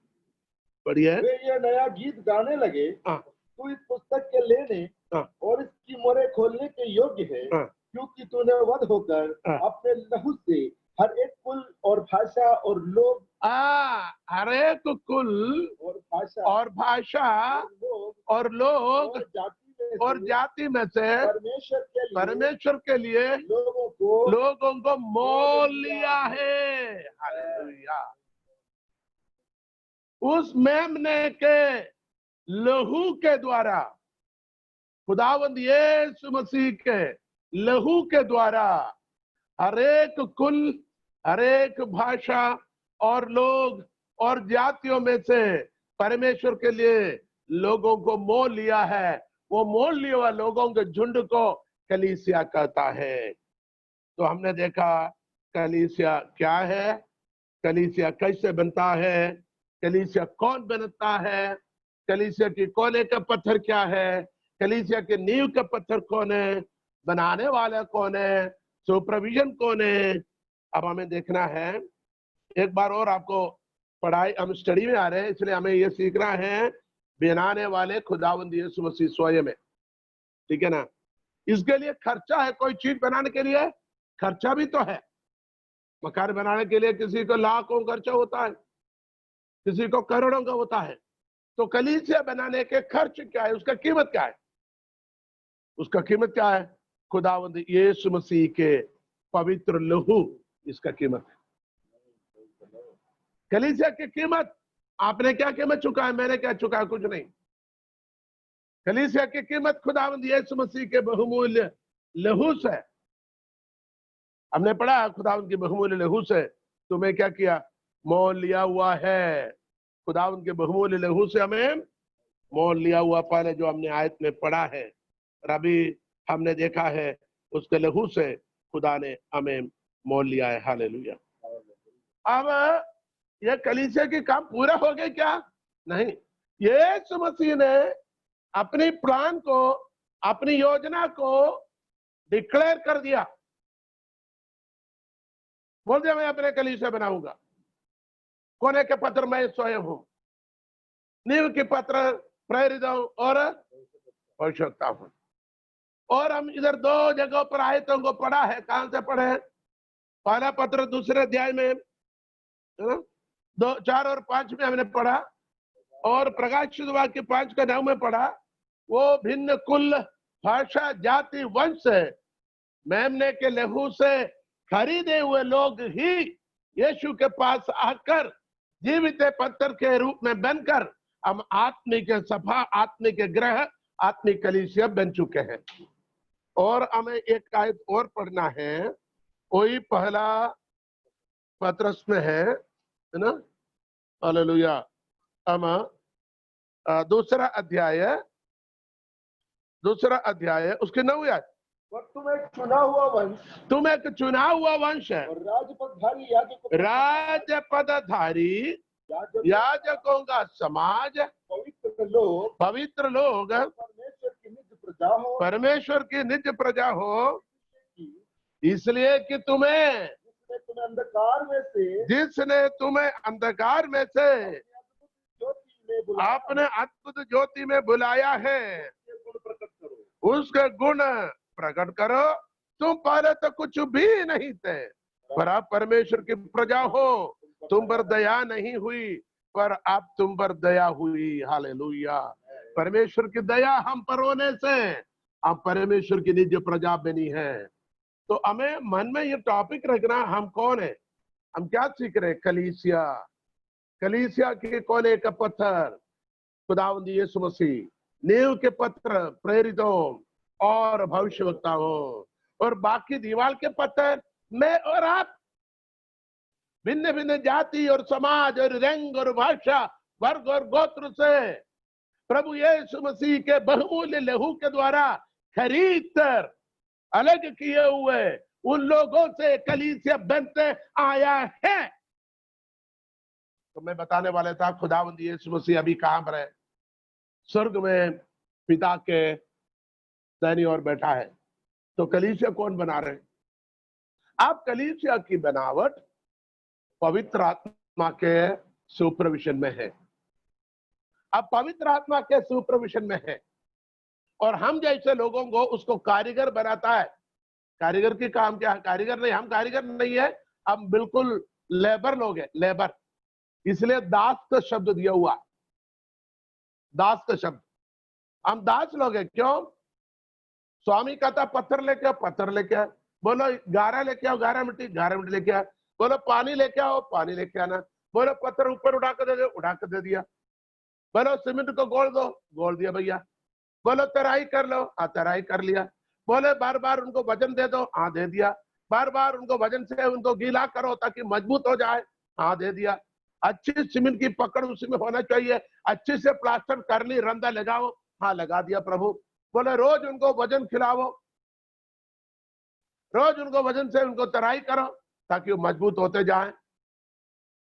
बढ़िया। वे ये नया गीत गाने लगे, तू इस पुस्तक के लेने और इसकी मोहरें खोलने के योग्य है, क्योंकि तूने वध होकर अपने लहू से हर एक कुल और भाषा और लोग, हर एक कुल और भाषा और लोग और जाति में से परमेश्वर के लिए लोगों को मोल लिया है। हालेलुया। उस मेमने के लहू के द्वारा, खुदावंद यीशु मसीह के लहू के द्वारा हरेक कुल, हरेक भाषा और लोग और जातियों में से परमेश्वर के लिए लोगों को मोल लिया है। वो मोल लिए हुए लोगों के झुंड को कलीसिया कहता है। तो हमने देखा कलीसिया क्या है, कलीसिया कैसे बनता है, कलीसिया कौन बनता है, कलीसिया की कोने का पत्थर क्या है, कलीसिया के नींव का पत्थर कौन है, बनाने वाला कौन है, सुपरविजन कौन है। अब हमें देखना है, एक बार और आपको पढ़ाई, हम स्टडी में आ रहे हैं इसलिए हमें ये सीखना है बनाने वाले खुदावंद यीशु मसीह स्वयं है। ठीक है ना। इसके लिए खर्चा है, कोई चीज बनाने के लिए खर्चा भी तो है। मकान बनाने के लिए किसी को लाखों खर्चा होता है, किसी को करोड़ों का होता है। तो कलीसिया बनाने के खर्च क्या है, उसका कीमत क्या है? उसका कीमत क्या है? खुदावंद यीशु मसीह के पवित्र लहू, इसका कीमत है। कलीसिया की कीमत, आपने क्या कीमत चुका है, मैंने क्या चुका है? कुछ नहीं। कलीसिया की कीमत खुदावंद यीशु मसीह के बहुमूल्य लहू से, हमने पढ़ा खुदावंद के बहुमूल्य लहू से तुम्हें क्या किया, मोल लिया हुआ है। खुदावंद के बहुमूल्य लहू से हमें मोल लिया हुआ, पहले जो हमने आयत में पढ़ा है और अभी हमने देखा है, उसके लहू से खुदा ने हमें मोल लिया है। हालेलुया। अब ये कलीसिया की काम पूरा हो गए क्या? नहीं। यीशु मसीह ने अपनी प्लान को, अपनी योजना को डिक्लेयर कर दिया। बोल दिया मैं अपने कलीसिया बनाऊंगा, कोने के पत्र मैं स्वयं हूं, नींव के पत्र प्रेरित और आवश्यकता हूं। और हम इधर दो जगहों पर आयतों को पढ़ा है। कहां से पढ़े? पहला पत्र दूसरे अध्याय में, 2, 4 और 5 में हमने पढ़ा, और प्रकाशित वाक्य 5 का 9 में पढ़ा। वो भिन्न कुल, भाषा, जाति, वंश से मेमने के लहू से खरीदे हुए लोग ही यीशु के पास आकर जीवित पत्थर के रूप में बनकर हम आत्मिक सभा, आत्मिक ग्रह, आत्मिक कलीसिया बन चुके हैं। और हमें एक आयत और पढ़ना है, वही पहला पत्रस में है ना। हालेलुया। हम दूसरा अध्याय उसके 9 आयत। तुम एक चुना हुआ वंश, तुम एक चुना हुआ वंश है, और राजपदधारी याजकों का समाज, पवित्र लोग, परमेश्वर की निज प्रजा हो, इसलिए कि जिसने तुम्हें अंधकार में से अपने अद्भुत ज्योति में बुलाया है, उसके गुण प्रकट करो। तुम पहले तो कुछ भी नहीं थे, पर आप परमेश्वर की प्रजा हो। तुम पर दया नहीं हुई, पर अब तुम पर दया हुई। हालेलुया। परमेश्वर की दया हम पर होने से अब परमेश्वर की निज प्रजा बनी है। तो हमें मन में ये टॉपिक रखना, हम कौन है, हम क्या सीख रहे? कलीसिया। कलीसिया के कोने का पत्थर खुदावंद यीशु मसीह, नींव के पत्र प्रेरितों और भविष्यवक्ताओं, और बाकी दीवार के पत्थर मैं और आप। भिन्न भिन्न जाति और समाज और रंग और भाषा, वर्ग और गोत्र से प्रभु यीशु मसीह के बहुमूल्य लहू के द्वारा खरीद कर अलग किए हुए उन लोगों से कलीसिया बनते आया है। तो मैं बताने वाला था, खुदावंद यीशु मसीह अभी कहां पर है? स्वर्ग में पिता के दाहिनी ओर बैठा है। तो कलीसिया कौन बना रहे? आप कलीसिया की बनावट पवित्र आत्मा के सुपरविजन में है। अब पवित्र आत्मा के सुपरविजन में है, और हम जैसे लोगों को उसको कारीगर बनाता है। कारीगर की काम क्या है? कारीगर नहीं, हम कारीगर नहीं है, हम बिल्कुल लेबर लोग हैं, लेबर। इसलिए दास का शब्द दिया हुआ, दास का शब्द। हम दास लोग हैं। क्यों? स्वामी कहता पत्थर लेके आओ, पत्थर लेके आओ। बोलो गारा लेके आओ, गारा मिट्टी लेके आओ। बोलो पानी लेके आओ, पानी लेके आना। बोलो पत्थर ऊपर उठा कर दे दो, उठा कर दे दिया। बोलो सीमेंट को गोल दो, गोल दिया भैया। बोलो तराई कर लो, हाँ तराई कर लिया। बोले बार बार उनको वजन दे दो, हाँ दे दिया। बार बार उनको वजन से उनको गीला करो ताकि मजबूत हो जाए, हाँ दे दिया। अच्छी सीमेंट की पकड़ उसमें होना चाहिए, अच्छे से प्लास्टर कर ली, रंदा लगाओ, हाँ लगा दिया प्रभु। बोले रोज उनको वजन खिलाओ, रोज उनको वजन से उनको तराई करो ताकि वो मजबूत होते जाएं।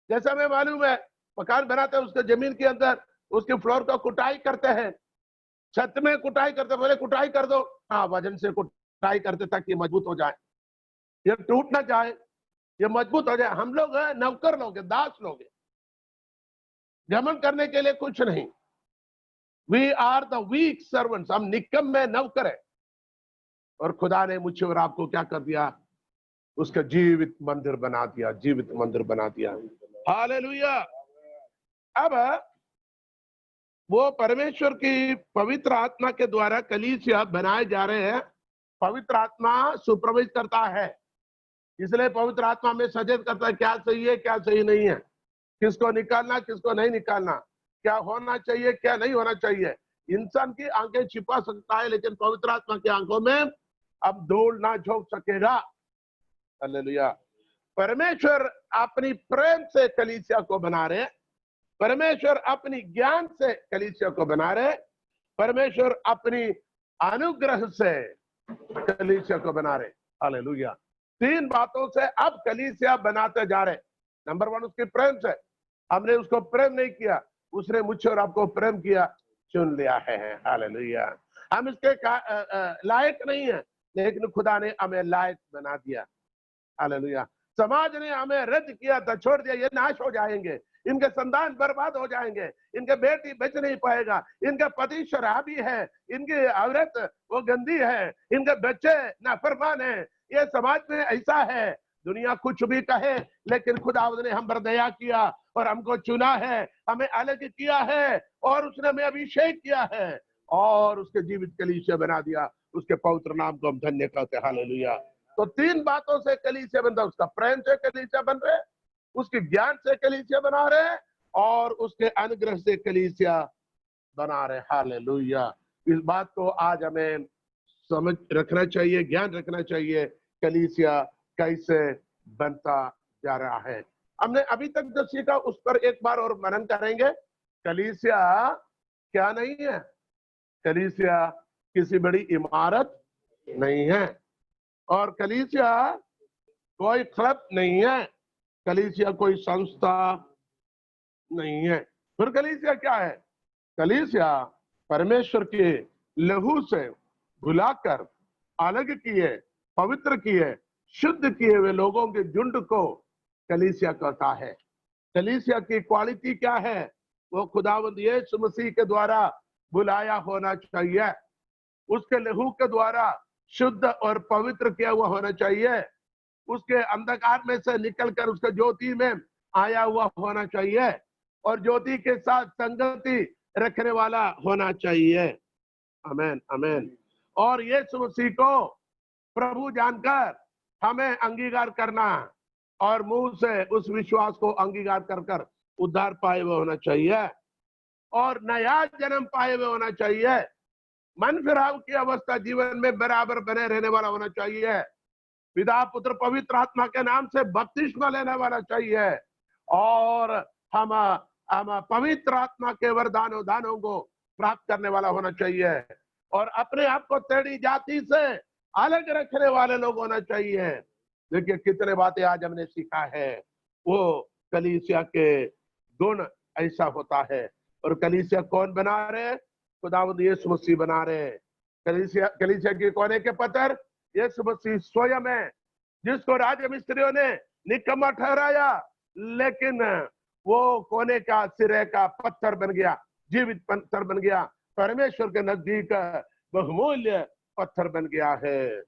जैसा हमें मालूम है मकान बनाते हैं उसके जमीन के अंदर उसके फ्लोर का कुटाई करते हैं, छत में कुटाई करते, बोले कुटाई कर दो, हाँ वजन से कुटाई करते ताकि मजबूत हो जाए, ये टूट ना जाए, ये मजबूत हो जाए। हम लोग हैं नौकर लोग, दास लोग, घमंड करने के लिए कुछ नहीं। We are the weak servants, हम निकम में नौकर है। और खुदा ने मुझे और आपको क्या कर दिया, उसका जीवित मंदिर बना दिया, जीवित मंदिर बना दिया। हालेलुया। अब वो परमेश्वर की पवित्र आत्मा के द्वारा कलीसिया बनाए जा रहे हैं। पवित्र आत्मा सुप्रवेश करता है, इसलिए पवित्र आत्मा में सचेत करता है क्या सही है क्या सही नहीं है, किसको निकालना किसको नहीं निकालना, क्या होना चाहिए क्या नहीं होना चाहिए। इंसान की आंखें छिपा सकता है लेकिन पवित्र आत्मा की आंखों में अब धूल ना झोंक सकेगा। हालेलुया। परमेश्वर अपनी प्रेम से कलीसिया को बना रहे, परमेश्वर अपनी ज्ञान से कलीसिया को बना रहे, परमेश्वर अपनी अनुग्रह से कलीसिया को बना रहे। हालेलुया। तीन बातों से अब कलीसिया बनाते जा रहे। नंबर वन उसके प्रेम से, हमने उसको प्रेम नहीं किया, उसने मुझे और आपको प्रेम किया, चुन लिया है। हालेलुया। हम इसके लायक नहीं है लेकिन खुदा ने हमें लायक बना दिया। हालेलुया। समाज ने हमें रद्द किया था, छोड़ दिया, ये नाश हो जाएंगे, इनके संतान बर्बाद हो जाएंगे, इनके बेटी बच नहीं पाएगा, इनका पति शराबी है, इनकी औरत वो गंदी है, इनके बच्चे नाफरमान है, ये समाज में ऐसा है। दुनिया कुछ भी कहे लेकिन खुदावंद ने हम पर दया किया और हमको चुना है, हमें अलग किया है और उसने हमें अभिषेक किया है और उसके जीवित कलीसिया बना दिया। उसके पवित्र नाम को हम धन्य कहते हैं। हालेलुया। तो तीन बातों से कलीसिया बनता, उसका प्रेम से कलीसिया बन रहे, उसके ज्ञान से कलीसिया बना रहे और उसके अनुग्रह से कलीसिया बना रहे। हालेलुया। इस बात को आज हमें समझ रखना चाहिए, ज्ञान रखना चाहिए, कलीसिया कैसे बनता जा रहा है। हमने अभी तक जो सीखा उस पर एक बार और मनन करेंगे। कलीसिया क्या नहीं है, कलीसिया किसी बड़ी इमारत नहीं है और कलीसिया कोई क्लब नहीं है, कलीसिया कोई संस्था नहीं है। फिर कलीसिया क्या है? कलीसिया परमेश्वर के लहू से बुलाकर अलग किए, पवित्र किए, शुद्ध किए हुए लोगों के झुंड को कलीसिया कहता है। कलीसिया की क्वालिटी क्या है? वो खुदावंद यीशु मसीह के द्वारा बुलाया होना चाहिए, उसके लहू के द्वारा शुद्ध और पवित्र किया हुआ होना चाहिए, उसके अंधकार में से निकलकर उसके ज्योति में आया हुआ होना चाहिए और ज्योति के साथ संगति रखने वाला होना चाहिए। आमीन आमीन। और यीशु मसीह को प्रभु जानकर हमें अंगीकार करना और मुंह से उस विश्वास को अंगीकार कर कर उद्धार पाए हुए होना चाहिए और नया जन्म पाए हुए होना चाहिए। मन फिराव की अवस्था जीवन में बराबर बने रहने वाला होना चाहिए। पिता पुत्र पवित्र आत्मा के नाम से बपतिस्मा लेने वाला चाहिए और हम पवित्र आत्मा के वरदानों दानों को प्राप्त करने वाला होना चाहिए और अपने आप को टेढ़ी जाति से अलग रखने वाले लोग होना चाहिए। देखिए कितने बातें आज हमने सीखा है, वो कलीसिया के गुण ऐसा होता है। और कलीसिया कौन बना रहे? खुदावंद यीशु मसीह बना रहे। कलीसिया के कोने के पत्थर यीशु मसीह स्वयं है, जिसको राज मिस्त्रियों ने निकम्मा ठहराया लेकिन वो कोने का सिरे का पत्थर बन गया, जीवित पत्थर बन गया, परमेश्वर के नजदीक बहुमूल्य पत्थर बन गया है।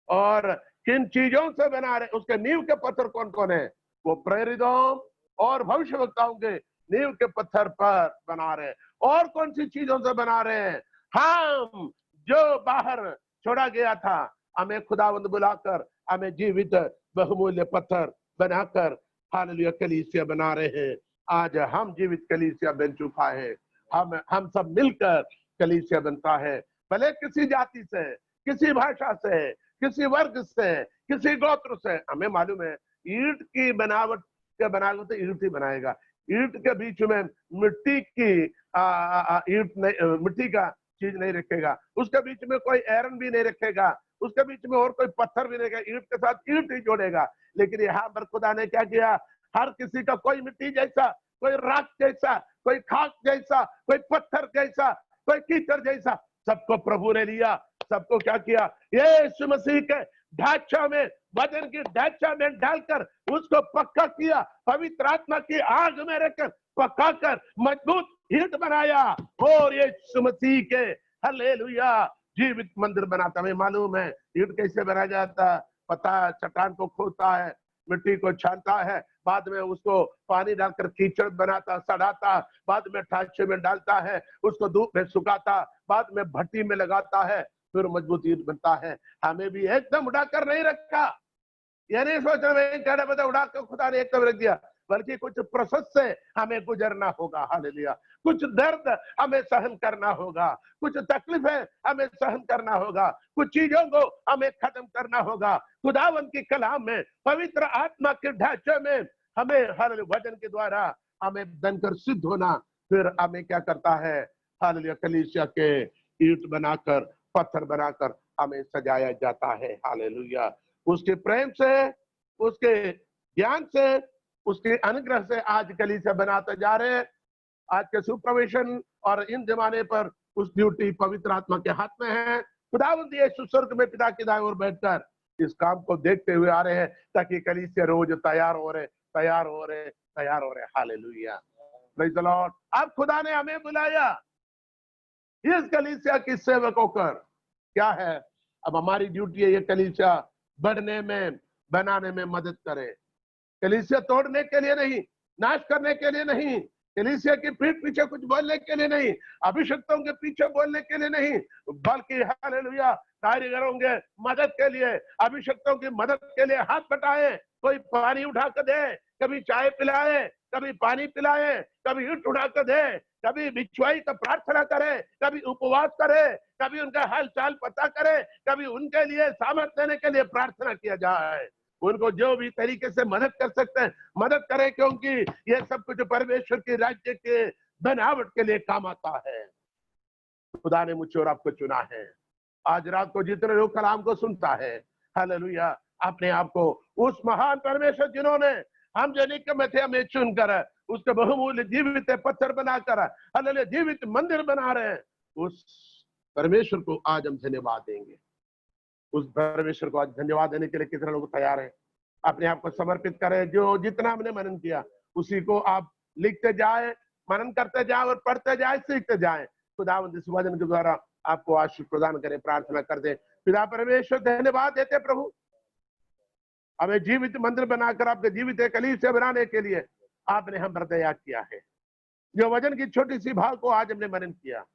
और किन चीजों से बना रहे? उसके नींव के पत्थर कौन कौन है? वो प्रेरितों और भविष्यवक्ताओं के नींव के पत्थर पर बना रहे। और कौन सी चीजों से बना रहे हैं? हम जो बाहर छोड़ा गया था, हमें खुदावंद बुलाकर हमें जीवित बहुमूल्य पत्थर बनाकर हालेलुया कलीसिया बना रहे हैं। आज हम जीवित कलीसिया बन चुका है। हम सब मिलकर कलीसिया बनता है, भले किसी जाति से, किसी भाषा से, किसी वर्ग से, किसी गोत्र से। हमें मालूम है ईंट की बनावट के बनाएगा तो ईंट ही बनाएगा। ईंट के बीच में मिट्टी की ईंट नहीं, मिट्टी का चीज नहीं रखेगा, उसके बीच में कोई आयरन भी नहीं रखेगा, उसके बीच में और कोई पत्थर भी नहीं रखेगा, ईंट के साथ ईंट ही जोड़ेगा। लेकिन यहाँ पर खुदा ने क्या किया, हर किसी का कोई मिट्टी जैसा, कोई राख जैसा, कोई खाक जैसा, कोई पत्थर जैसा, कोई कीचड़ जैसा, सबको प्रभु ने लिया। सबको क्या किया, यीशु मसीह के ढांचा में, वजन की ढांचा में डालकर उसको पक्का किया, पवित्र आत्मा की आग में रखकर पक्का कर मजबूत ईंट बनाया और यीशु मसीह के हालेलुया जीवित मंदिर बनाता। हमें मालूम है ईंट कैसे बनाया जाता, पता, चट्टान को खोदता है, मिट्टी को छानता है, बाद में उसको पानी डालकर कीचड़ बनाता, सड़ाता, बाद में ढांचे में डालता है, उसको धूप में सुखाता, बाद में भट्टी में लगाता है, फिर मजबूत ईंट बनता है। हमें भी एकदम उड़ाकर नहीं रखा, ये नहीं सोच रहे उड़ाकर खुदा ने एकदम रख दिया, बल्कि कुछ प्रोसेस से हमें गुजरना होगा। हालेलुया, कुछ दर्द हमें सहन करना होगा, कुछ तकलीफें हमें सहन करना होगा, कुछ चीजों को हमें खत्म करना होगा। खुदावंत की कलाम में, पवित्र आत्मा के ढांचे में हमें हर वचन के द्वारा हमें बनकर सिद्ध होना। फिर हमें क्या करता है, हालेलुया कलीसिया के ईंट बनाकर, पत्थर बनाकर हमें सजाया जाता है। हालेलुया, उसके प्रेम से, उसके ज्ञान से, उसके अनुग्रह से आज कलीसिया बनाते जा रहे हैं। आज के सुप्रवेशन और इन जमाने पर उस ड्यूटी पवित्र आत्मा के हाथ में है। खुदावंद यीशु स्वर्ग में पिता की दाईं ओर बैठकर इस काम को देखते हुए आ रहे हैं, ताकि कलीसिया रोज तैयार हो रहे। Hallelujah, praise the Lord. अब खुदा ने हमें बुलाया इस कलीसिया की सेवक होकर। क्या है, अब हमारी ड्यूटी है ये कलीसिया बढ़ने में, बनाने में मदद करे। कलीसिया तोड़ने के लिए नहीं, नाश करने के लिए नहीं, कलीसिया की पीठ पीछे कुछ बोलने के लिए नहीं, अभिषिक्तों के पीछे बोलने के लिए नहीं, बल्कि हालेलुया कारीगरों के मदद के लिए, अभिषिक्तों की मदद के लिए हाथ बटाए। कोई पानी उठा कर दे, कभी चाय पिलाए, कभी पानी पिलाए, कभी ईंट उठा कर दे, कभी बिछवाई का प्रार्थना करे, कभी उपवास करे, कभी उनका हाल चाल पता करे, कभी उनके लिए सामर्थ्य देने के लिए प्रार्थना किया जाए। उनको जो भी तरीके से मदद कर सकते हैं मदद करें, क्योंकि ये सब कुछ परमेश्वर के राज्य के बनावट के लिए काम आता है। खुदा ने मुझे और आपको चुना है। आज रात को जितने लोग कलाम को सुनता है, हालेलुया, अपने आप को उस महान परमेश्वर जिन्होंने हम जो निकम्मे थे हमें चुनकर उसके बहुमूल्य जीवित पत्थर बनाकर हालेलुया जीवित मंदिर बना रहे हैं, उस परमेश्वर को आज हम धन्यवाद देंगे। उस परमेश्वर को आज धन्यवाद देने के लिए कितने लोग तैयार हैं? अपने आप को समर्पित करें। जो जितना हमने मनन किया उसी को आप लिखते जाए, मनन करते जाए और पढ़ते जाए, सीखते जाए। खुदावंद इस वचन के द्वारा आपको आशीष प्रदान करें। प्रार्थना कर दे। पिता परमेश्वर धन्यवाद देते प्रभु, हमें जीवित मंदिर बनाकर आपके जीवित कलीसिया बनाने के लिए आपने हम पर दया किया है। जो वचन की छोटी सी भाग को आज हमने मनन किया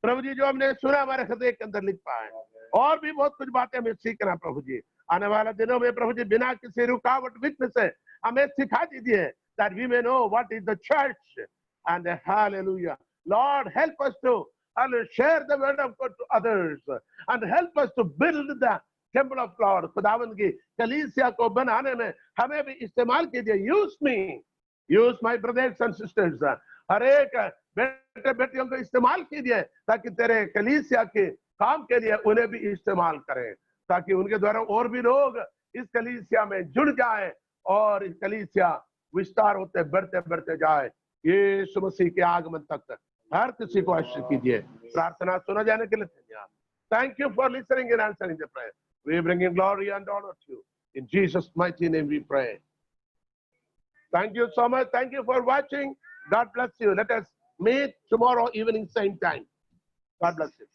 प्रभु जी, जो हमने सुना हमारे हृदय के अंदर लिख पाए, और भी बहुत कुछ बातें हमें सीखना प्रभु जी। आने वाले दिनों में प्रभु जी बिना किसी रुकावट विघ्न से हमें सिखा दीजिए, that we may know what is the church, and hallelujah Lord, help us to share the word of God to others and help us to build the temple of God। खुदावंद की कलीसिया को बनाने में हमें भी इस्तेमाल कीजिए। Use me, use my brothers and sisters, हर एक बेटे बेटियों को इस्तेमाल कीजिए, ताकि तेरे कलीसिया के काम के लिए उन्हें भी इस्तेमाल करें, ताकि उनके द्वारा और भी लोग इस कलीसिया में जुड़ जाए और इस कलीसिया विस्तार होते बढ़ते बढ़ते जाए। यीशु मसीह के आगमन तक हर किसी को आशीष कीजिए। प्रार्थना सुना जाने के लिए धन्यवाद। Thank you for listening and answering the prayer. We bring in glory and honor to you. In Jesus' mighty name we pray. Thank you so much. Thank you for watching. God bless you. Let us meet tomorrow evening same time. God bless you.